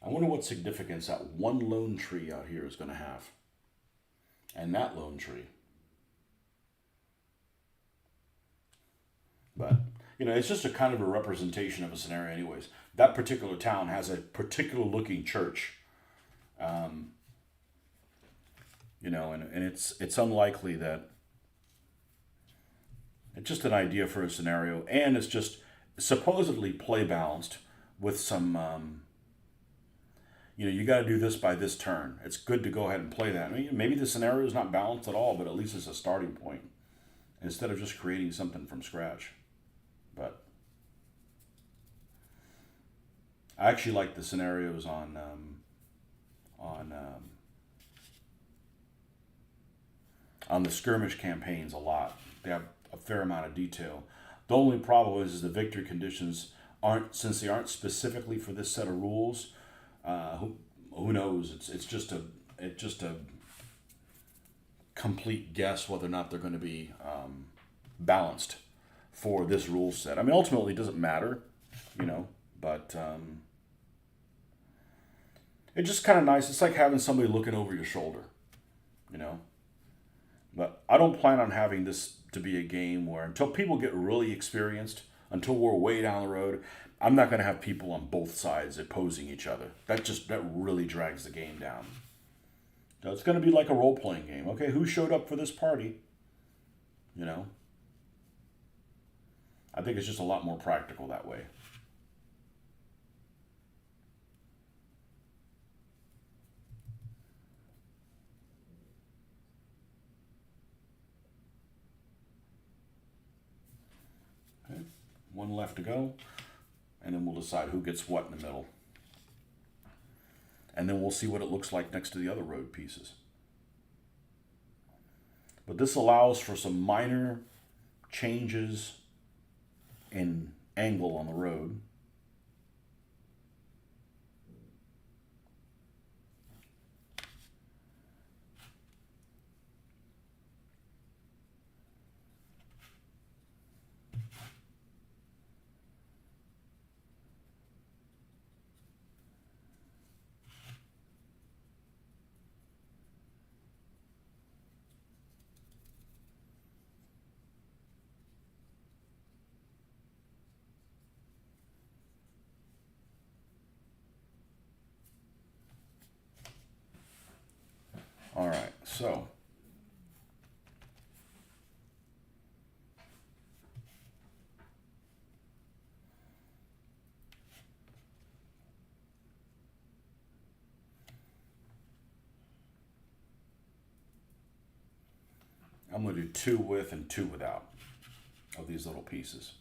I wonder what significance that one lone tree out here is going to have. And that lone tree. But, it's just a kind of a representation of a scenario anyways. That particular town has a particular looking church. And it's unlikely that it's just an idea for a scenario, and it's just supposedly play balanced with some, you got to do this by this turn. It's good to go ahead and play that. I mean, maybe the scenario is not balanced at all, but at least it's a starting point instead of just creating something from scratch. But I actually like the scenarios on on the skirmish campaigns a lot. They have a fair amount of detail. The only problem is the victory conditions aren't, since they aren't specifically for this set of rules. Uh, who, who knows? It's just a complete guess whether or not they're going to be balanced for this rule set. I mean, ultimately, it doesn't matter, you know, but it's just kind of nice. It's like having somebody looking over your shoulder, you know. But I don't plan on having this to be a game where, until people get really experienced, until we're way down the road, I'm not going to have people on both sides opposing each other. That really drags the game down. So it's going to be like a role playing game. Okay, who showed up for this party? You know, I think it's just a lot more practical that way. Okay, one left to go, and then we'll decide who gets what in the middle. And then we'll see what it looks like next to the other road pieces. But this allows for some minor changes in angle on the road. All right, so I'm going to do two with and two without of these little pieces.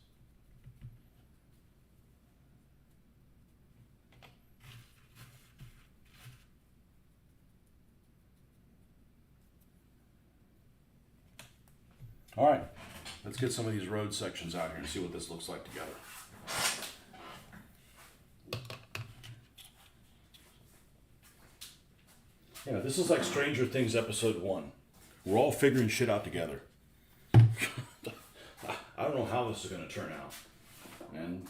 All right, let's get some of these road sections out here and see what this looks like together. Yeah, this is like Stranger Things episode 1. We're all figuring shit out together. I don't know how this is going to turn out. And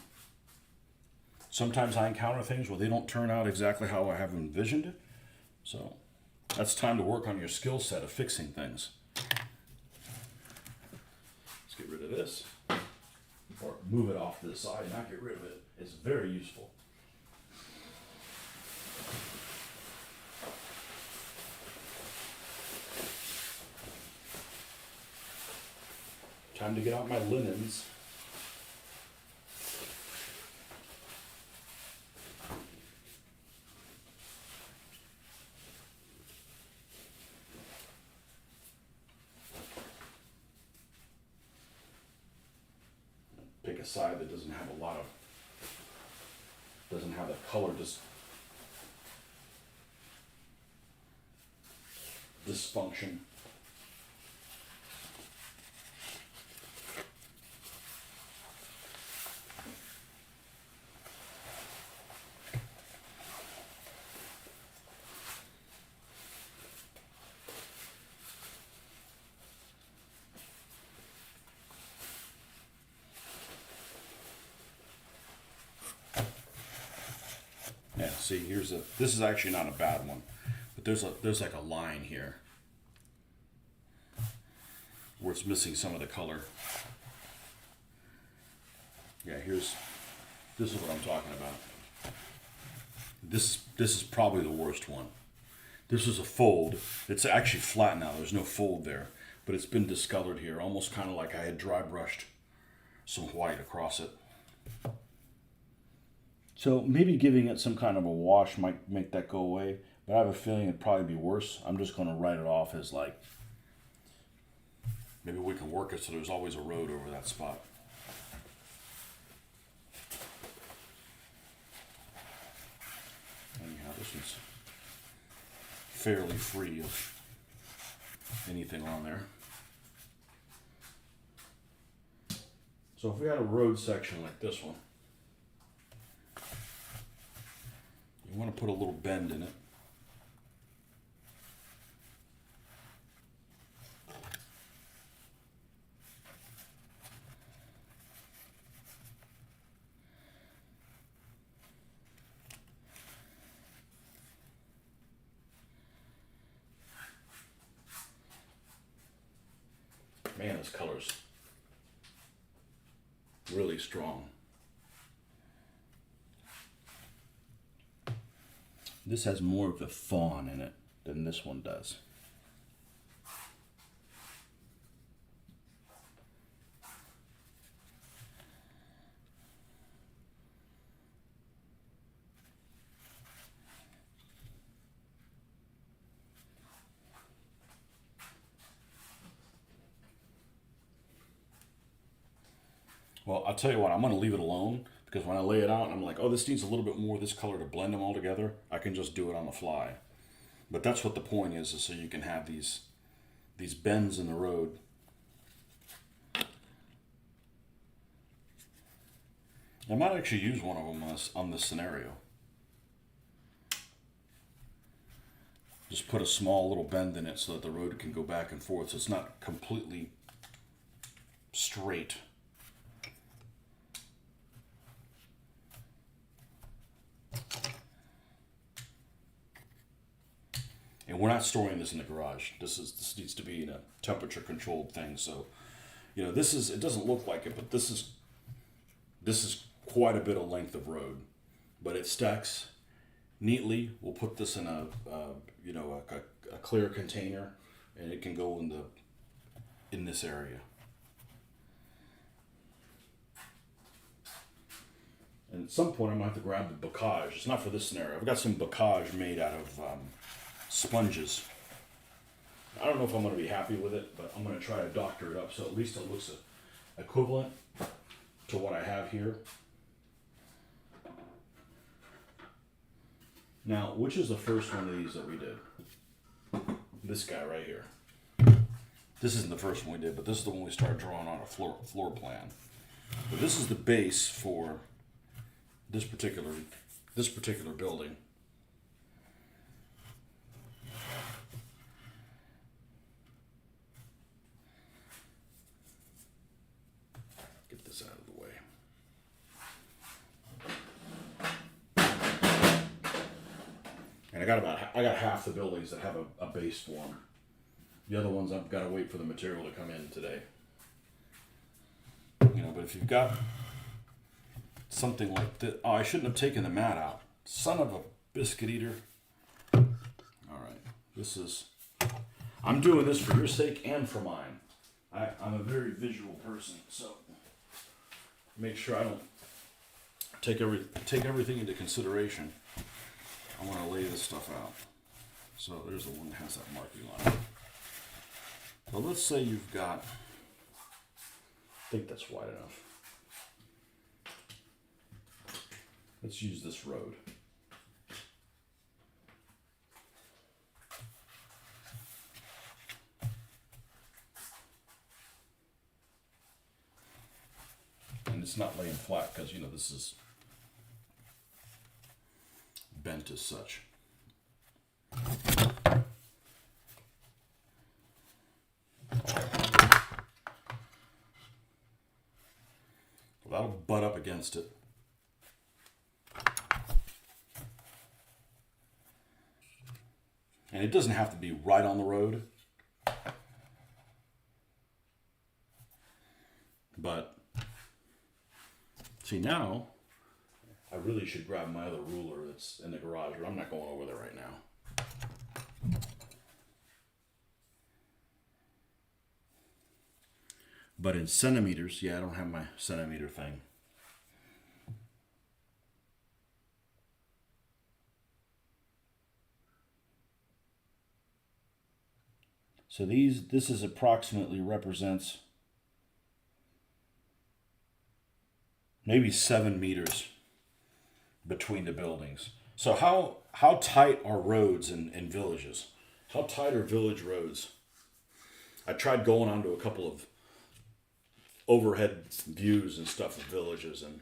sometimes I encounter things where they don't turn out exactly how I have envisioned it. So that's time to work on your skill set of fixing things. Let's get rid of this. Or move it off to the side, not get rid of it. It's very useful. Time to get out my linens. Pick a side that doesn't have doesn't have the color dysfunction. Yeah, see, this is actually not a bad one, but there's like a line here where it's missing some of the color. Yeah, this is what I'm talking about. This is probably the worst one. This is a fold. It's actually flat now. There's no fold there, but it's been discolored here, almost kind of like I had dry brushed some white across it. So maybe giving it some kind of a wash might make that go away, but I have a feeling it'd probably be worse. I'm just going to write it off as like, maybe we can work it so there's always a road over that spot. This one's fairly free of anything on there. So if we had a road section like this one, you want to put a little bend in it. Man, this color's really strong. This has more of the fawn in it than this one does. Well, I'll tell you what, I'm going to leave it alone because when I lay it out, I'm like, oh, this needs a little bit more of this color to blend them all together. I can just do it on the fly. But that's what the point is so you can have these bends in the road. I might actually use one of them on this scenario. Just put a small little bend in it so that the road can go back and forth so it's not completely straight. And we're not storing this in the garage. This needs to be in a temperature controlled thing. So, you know, it doesn't look like it, but this is quite a bit of length of road, but it stacks neatly. We'll put this in a clear container, and it can go in this area. And at some point, I'm gonna have to grab the bocage. It's not for this scenario. I've got some bocage made out of sponges. I don't know if I'm going to be happy with it, but I'm going to try to doctor it up so at least it looks equivalent to what I have here. Now, which is the first one of these that we did? This guy right here. This isn't the first one we did, but this is the one we started drawing on a floor plan. But this is the base for this particular building. Out of the way. And I got half the buildings that have a base form. The other ones I've got to wait for the material to come in today. You know, but if you've got something like this, oh, I shouldn't have taken the mat out. Son of a biscuit eater. All right, I'm doing this for your sake and for mine. I'm a very visual person, so make sure I don't take everything into consideration. I want to lay this stuff out. So there's the one that has that marking on it. So let's say you've got, I think that's wide enough. Let's use this road. And it's not laying flat because, you know, this is bent as such. Well, that'll butt up against it. And it doesn't have to be right on the road. But see, now I really should grab my other ruler that's in the garage, but I'm not going over there right now. But in centimeters, yeah, I don't have my centimeter thing. So this is approximately represents maybe 7 meters between the buildings. So how tight are roads in villages? How tight are village roads? I tried going onto a couple of overhead views and stuff of villages, and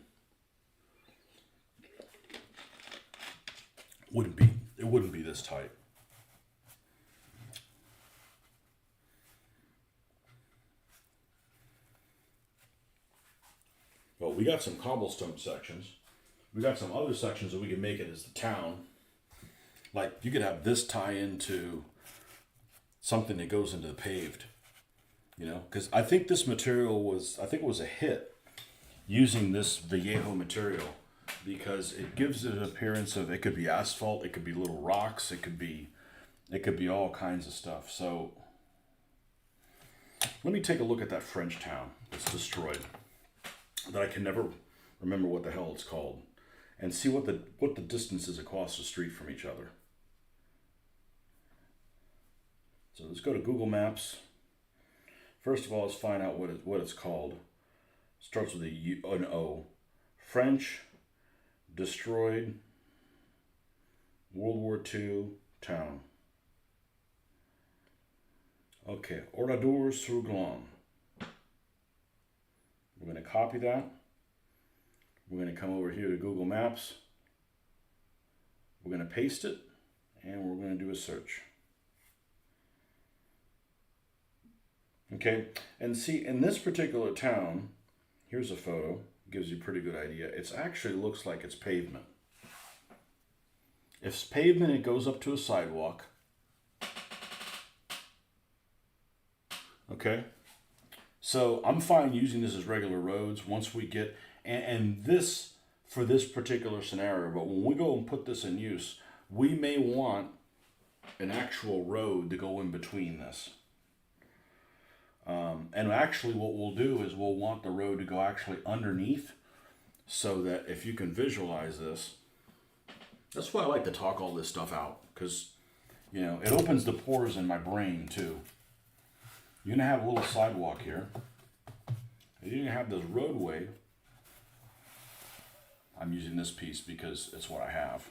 wouldn't be it wouldn't be this tight. Well, we got some cobblestone sections. We got some other sections that we can make it as the town. Like you could have this tie into something that goes into the paved, because I think this material I think it was a hit using this Vallejo material because it gives it an appearance of, it could be asphalt, it could be little rocks, it could be all kinds of stuff. So let me take a look at that French town that's destroyed, that I can never remember what the hell it's called, and see what the distance is across the street from each other. So let's go to Google Maps. First of all, let's find out what it's called. Starts with an O. French destroyed World War II town. Okay, Oradour-sur-Glane. We're going to copy that. We're going to come over here to Google Maps. We're going to paste it, and we're going to do a search. Okay, and see, in this particular town, here's a photo, gives you a pretty good idea. It actually looks like it's pavement. If it's pavement, it goes up to a sidewalk. Okay, so I'm fine using this as regular roads once we get, and this, for this particular scenario, but when we go and put this in use, we may want an actual road to go in between this. And actually what we'll do is we'll want the road to go actually underneath, so that if you can visualize this, that's why I like to talk all this stuff out, because, it opens the pores in my brain too. You're going to have a little sidewalk here. You're going to have this roadway. I'm using this piece because it's what I have.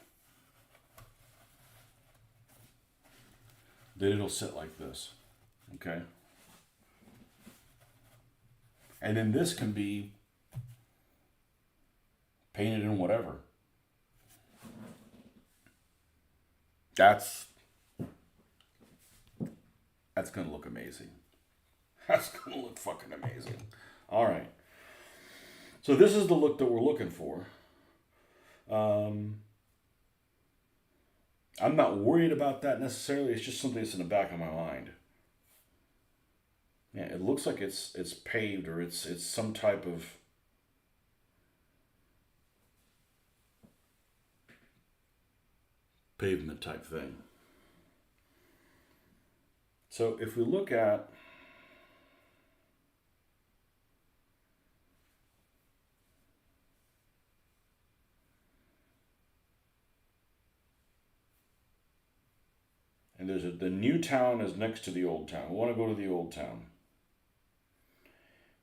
Then it'll sit like this. Okay? And then this can be painted in whatever. That's going to look amazing. That's going to look fucking amazing. All right. So this is the look that we're looking for. I'm not worried about that necessarily. It's just something that's in the back of my mind. Yeah, it looks like it's paved, or it's some type of pavement type thing. So if we look at and the new town is next to the old town. We want to go to the old town.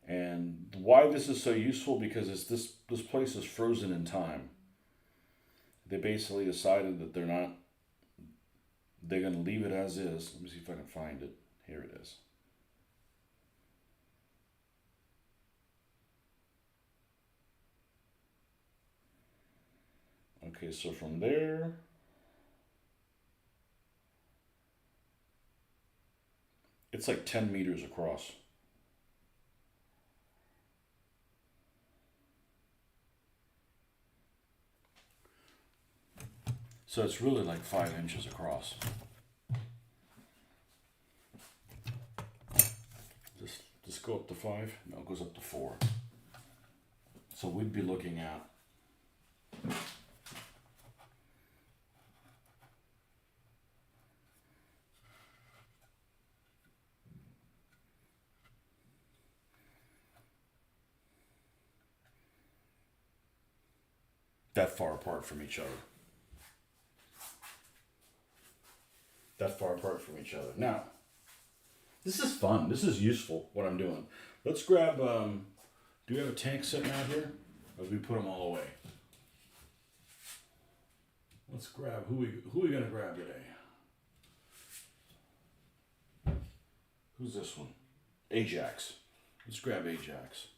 And why this is so useful, because this place is frozen in time. They basically decided that they're going to leave it as is. Let me see if I can find it. Here it is. Okay, so from there, it's like 10 meters across. So it's really like 5 inches across. Just go up to 5? No, it goes up to 4. So we'd be looking at that far apart from each other. That far apart from each other. Now, this is fun. This is useful, what I'm doing. Let's grab, do we have a tank sitting out here? Or do we put them all away? Let's grab who we gonna grab today? Who's this one? Ajax. Let's grab Ajax.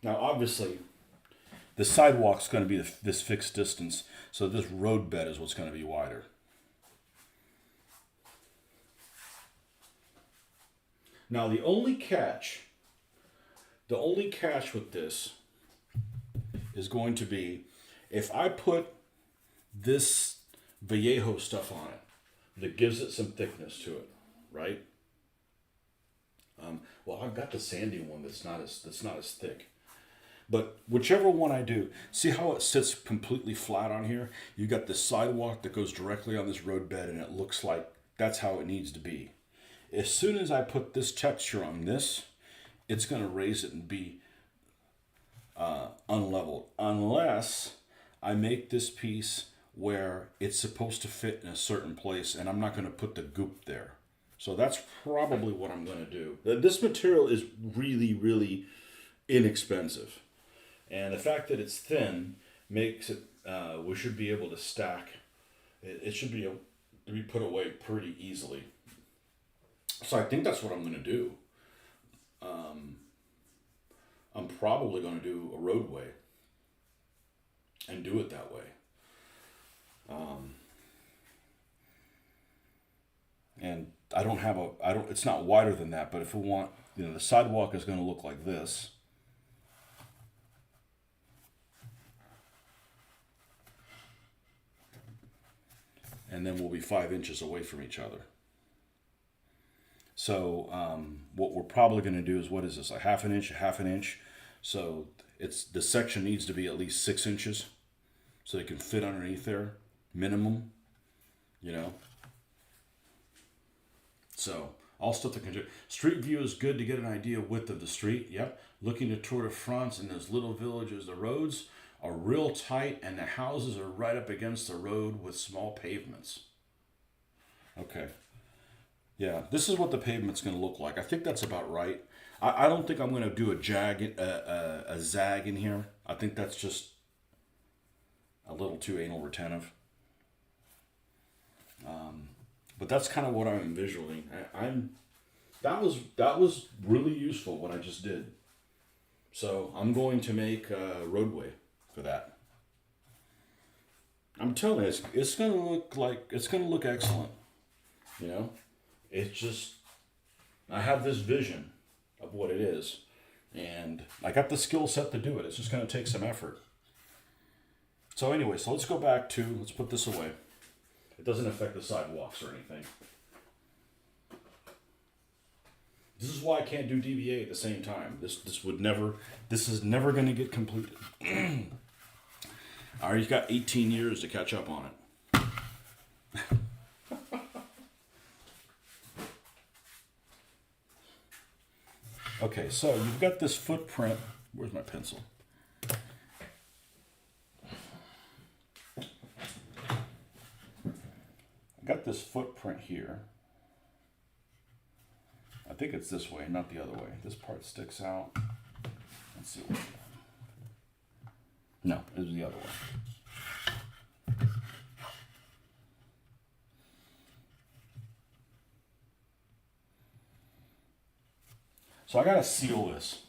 Now, obviously, the sidewalk's going to be this fixed distance, so this road bed is what's going to be wider. Now, the only catch with this is going to be if I put this Vallejo stuff on it that gives it some thickness to it, right? Well, I've got the sandy one that's not as thick. But whichever one I do, see how it sits completely flat on here? You got the sidewalk that goes directly on this road bed, and it looks like that's how it needs to be. As soon as I put this texture on this, it's going to raise it and be unleveled. Unless I make this piece where it's supposed to fit in a certain place, and I'm not going to put the goop there. So that's probably what I'm going to do. This material is really, really inexpensive. And the fact that it's thin makes it, we should be able to stack. It should be able to be put away pretty easily. So I think that's what I'm going to do. I'm probably going to do a roadway and do it that way. And it's not wider than that, but if we want, the sidewalk is going to look like this. And then we'll be 5 inches away from each other. So what we're probably going to do is, what is this, a half an inch? So the section needs to be at least 6 inches so they can fit underneath there, minimum, So all stuff that can do. Street view is good to get an idea of width of the street. Yep. Looking to Tour de France in those little villages, the roads are real tight and the houses are right up against the road with small pavements. Okay. Yeah, this is what the pavement's going to look like. I think that's about right. I don't think I'm going to do a zag in here. I think that's just a little too anal retentive. But that's kind of what I'm envisioning. That was really useful what I just did. So I'm going to make a roadway for that. I'm telling you, it's going to look excellent. It's just, I have this vision of what it is, and I got the skill set to do it. It's just going to take some effort. So anyway, let's go back to, let's put this away. It doesn't affect the sidewalks or anything. This is why I can't do DBA at the same time. This is never going to get completed. I already got 18 years to catch up on it. Okay, so you've got this footprint. Where's my pencil? I got this footprint here. I think it's this way, not the other way. This part sticks out. Let's see what. No, it was the other way. So I gotta seal this.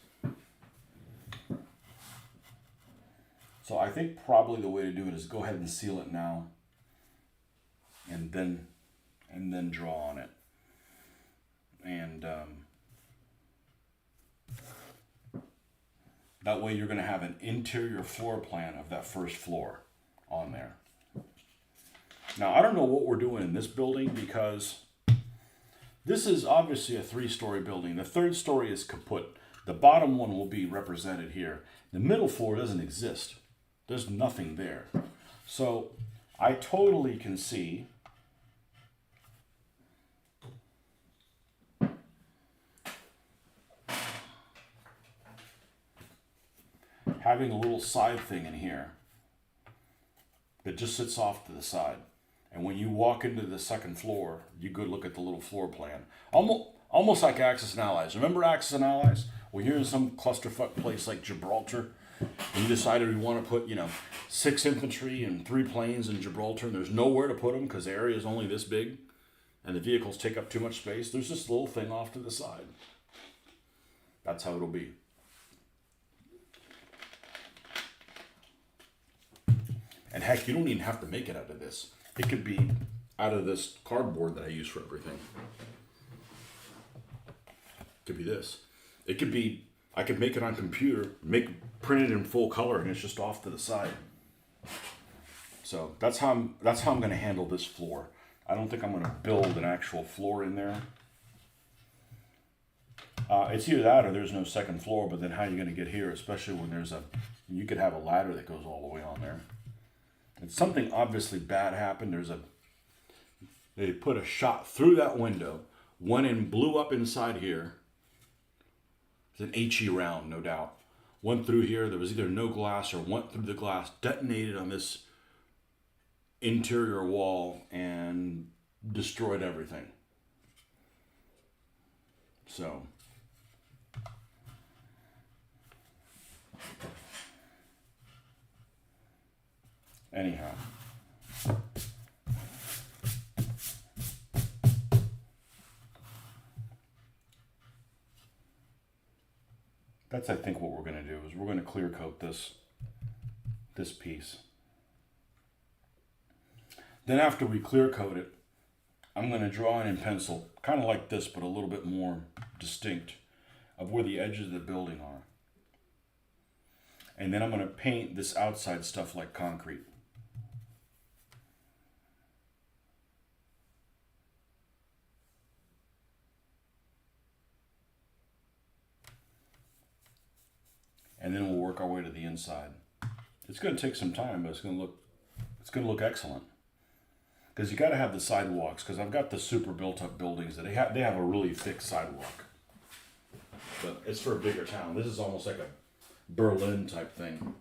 So I think probably the way to do it is go ahead and seal it now, and then draw on it. And that way you're going to have an interior floor plan of that first floor on there. Now, I don't know what we're doing in this building because this is obviously a 3-story building. The 3rd story is kaput. The bottom one will be represented here. The middle floor doesn't exist. There's nothing there. So I totally can see having a little side thing in here that just sits off to the side. And when you walk into the 2nd floor, you go look at the little floor plan. Almost like Axis and Allies. Remember Axis and Allies? Well, you're in some clusterfuck place like Gibraltar, and you decided we want to put, 6 infantry and 3 planes in Gibraltar, and there's nowhere to put them because the area is only this big, and the vehicles take up too much space, there's this little thing off to the side. That's how it'll be. And heck, you don't even have to make it out of this. It could be out of this cardboard that I use for everything. It could be this. It could be, I could make it on computer, print it in full color, and it's just off to the side. So that's how I'm going to handle this floor. I don't think I'm going to build an actual floor in there. It's either that or there's no second floor, but then how are you going to get here, especially when you could have a ladder that goes all the way on there. And something obviously bad happened. They put a shot through that window, went and blew up inside here. It's an HE round, no doubt. Went through here. There was either no glass or went through the glass, detonated on this interior wall, and destroyed everything. So, anyhow. That's, I think, what we're going to do is we're going to clear coat this piece. Then after we clear coat it, I'm going to draw in pencil, kind of like this, but a little bit more distinct, of where the edges of the building are. And then I'm going to paint this outside stuff like concrete. And then we'll work our way to the inside. It's going to take some time, but it's going to look excellent. Because you got to have the sidewalks. Because I've got the super built-up buildings that they have a really thick sidewalk. But it's for a bigger town. This is almost like a Berlin type thing.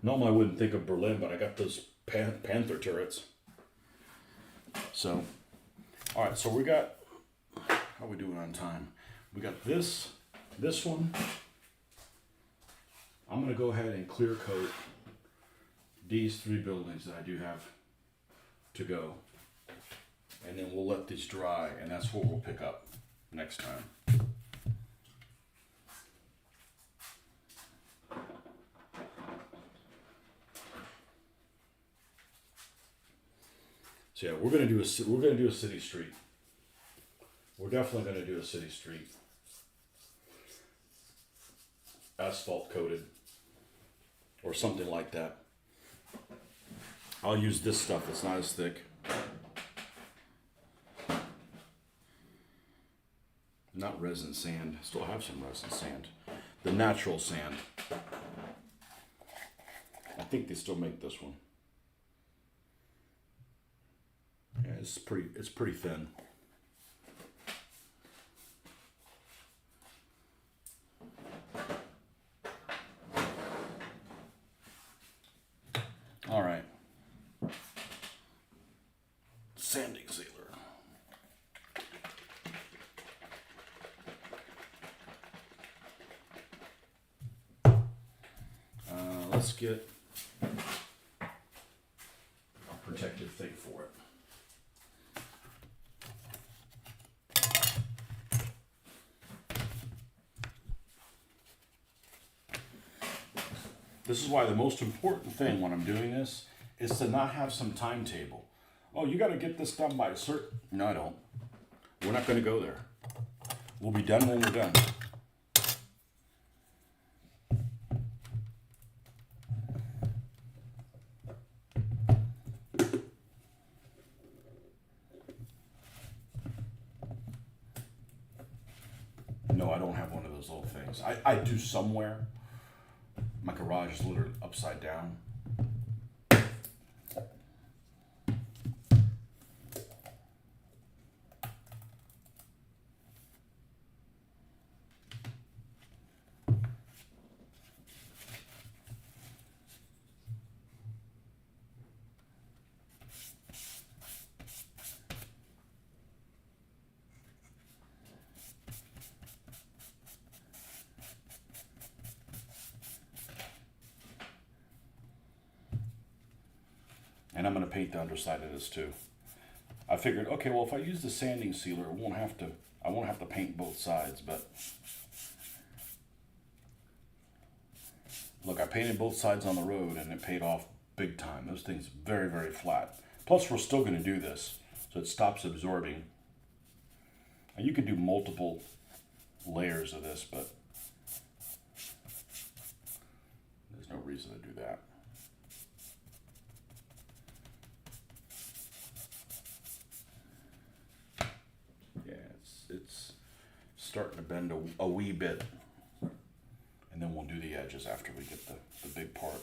Normally I wouldn't think of Berlin, but I got those Panther turrets. So, all right. So we got. How are we doing on time? We got this one. I'm going to go ahead and clear coat these 3 buildings that I do have to go. And then we'll let these dry, and that's what we'll pick up next time. So yeah, we're going to do a city street. We're definitely going to do a city street. Asphalt coated. Or something like that. I'll use this stuff that's not as thick. Not resin sand. Still have some resin sand. The natural sand. I think they still make this one. Yeah, it's pretty thin. All right. Sanding sealer. Let's get a protective thing for it. This is why the most important thing when I'm doing this is to not have some timetable. Oh, you got to get this done by a certain... No, I don't. We're not going to go there. We'll be done when we're done. No, I don't have one of those little things. I do somewhere. My garage is literally upside down. And I'm going to paint the underside of this too. I figured, okay, well, if I use the sanding sealer, I won't have to paint both sides, but look, I painted both sides on the road and it paid off big time. Those things very, very flat. Plus, we're still going to do this, so it stops absorbing. And you could do multiple layers of this, but there's no reason to do that. Yeah, it's starting to bend a wee bit. And then we'll do the edges after we get the big part.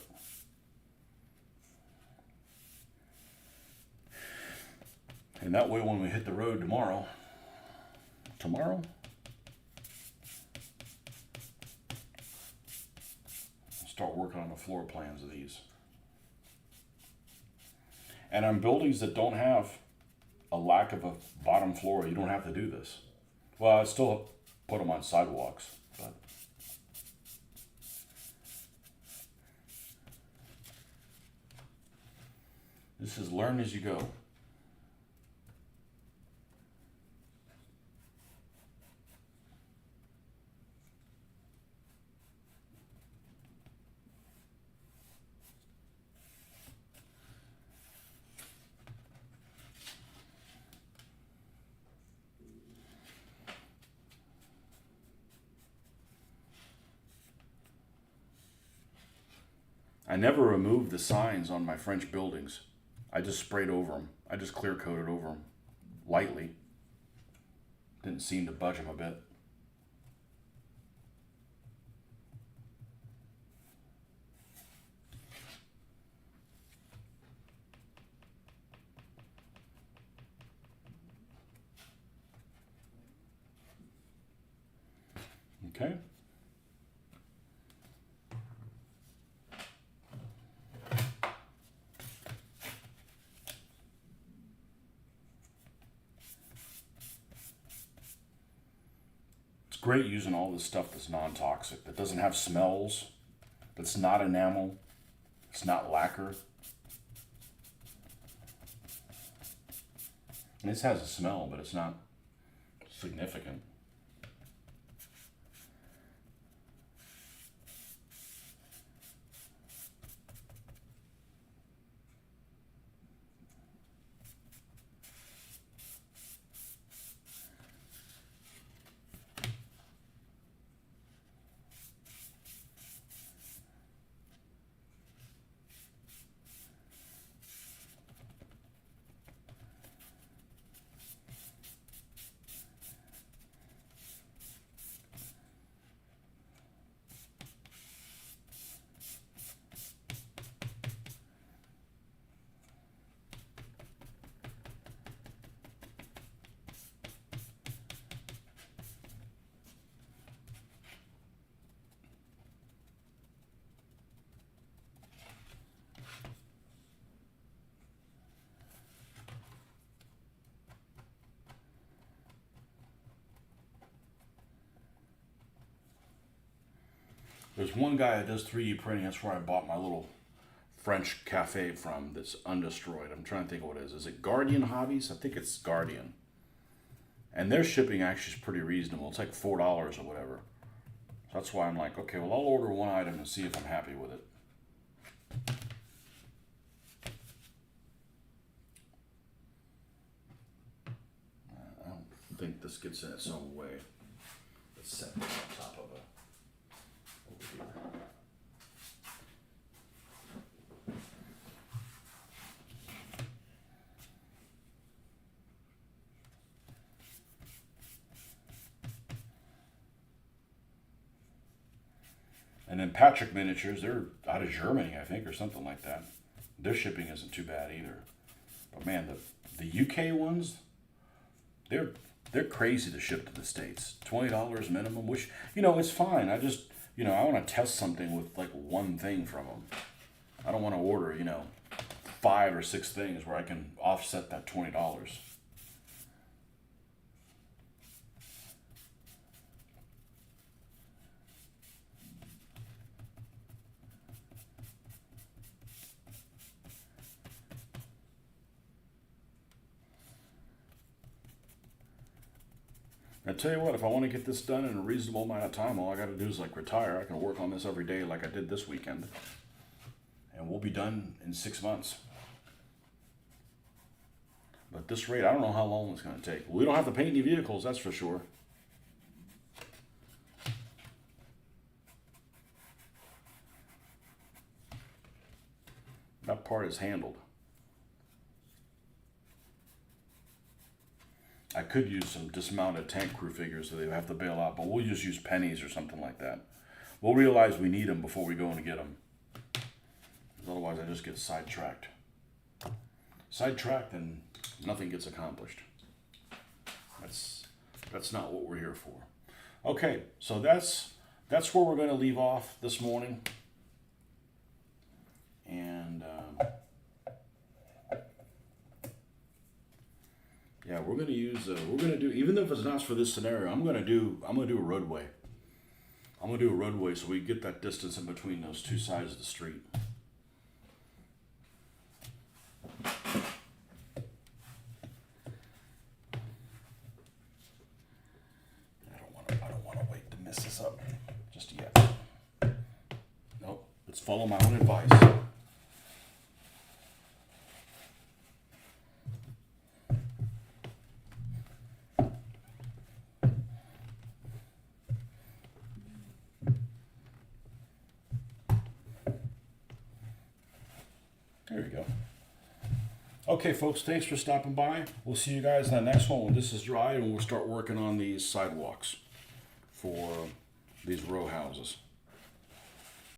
And that way when we hit the road tomorrow, start working on the floor plans of these. And on buildings that don't have a lack of a bottom floor, you don't have to do this. Well, I still put them on sidewalks, but this is learn as you go. I never removed the signs on my French buildings. I just sprayed over them. I just clear coated over them lightly. Didn't seem to budge them a bit. Okay. It's great using all this stuff that's non-toxic, that doesn't have smells, that's not enamel, it's not lacquer. And this has a smell, but it's not significant. There's one guy that does 3D printing. That's where I bought my little French cafe from that's undestroyed. I'm trying to think of what it is. Is it Guardian Hobbies? I think it's Guardian. And their shipping actually is pretty reasonable. It's like $4 or whatever. So that's why I'm like, okay, well, I'll order one item and see if I'm happy with it. I don't think this gets in its own way. Let's set this on top of a over here. And then Patrick Miniatures, they're out of Germany, I think, or something like that. Their shipping isn't too bad either. But man, the UK ones, they're crazy to ship to the States. $20 minimum, which, it's fine. I just, I want to test something with like one thing from them. I don't want to order, 5 or 6 things where I can offset that $20. I tell you what, if I want to get this done in a reasonable amount of time, all I got to do is like retire. I can work on this every day like I did this weekend. And we'll be done in 6 months. But at this rate, I don't know how long it's going to take. We don't have to paint any vehicles, that's for sure. That part is handled. I could use some dismounted tank crew figures so they have to bail out, but we'll just use pennies or something like that. We'll realize we need them before we go in to get them. Otherwise, I just get sidetracked. Sidetracked and nothing gets accomplished. That's not what we're here for. Okay, so that's where we're going to leave off this morning. And yeah, we're going to use even though if it's not for this scenario, I'm going to do a roadway. I'm going to do a roadway so we get that distance in between those two sides of the street. I don't want to wait to mess this up just yet. Nope, let's follow my own advice. There you go. Okay, folks, thanks for stopping by. We'll see you guys in the next one when this is dry and we'll start working on these sidewalks for these row houses.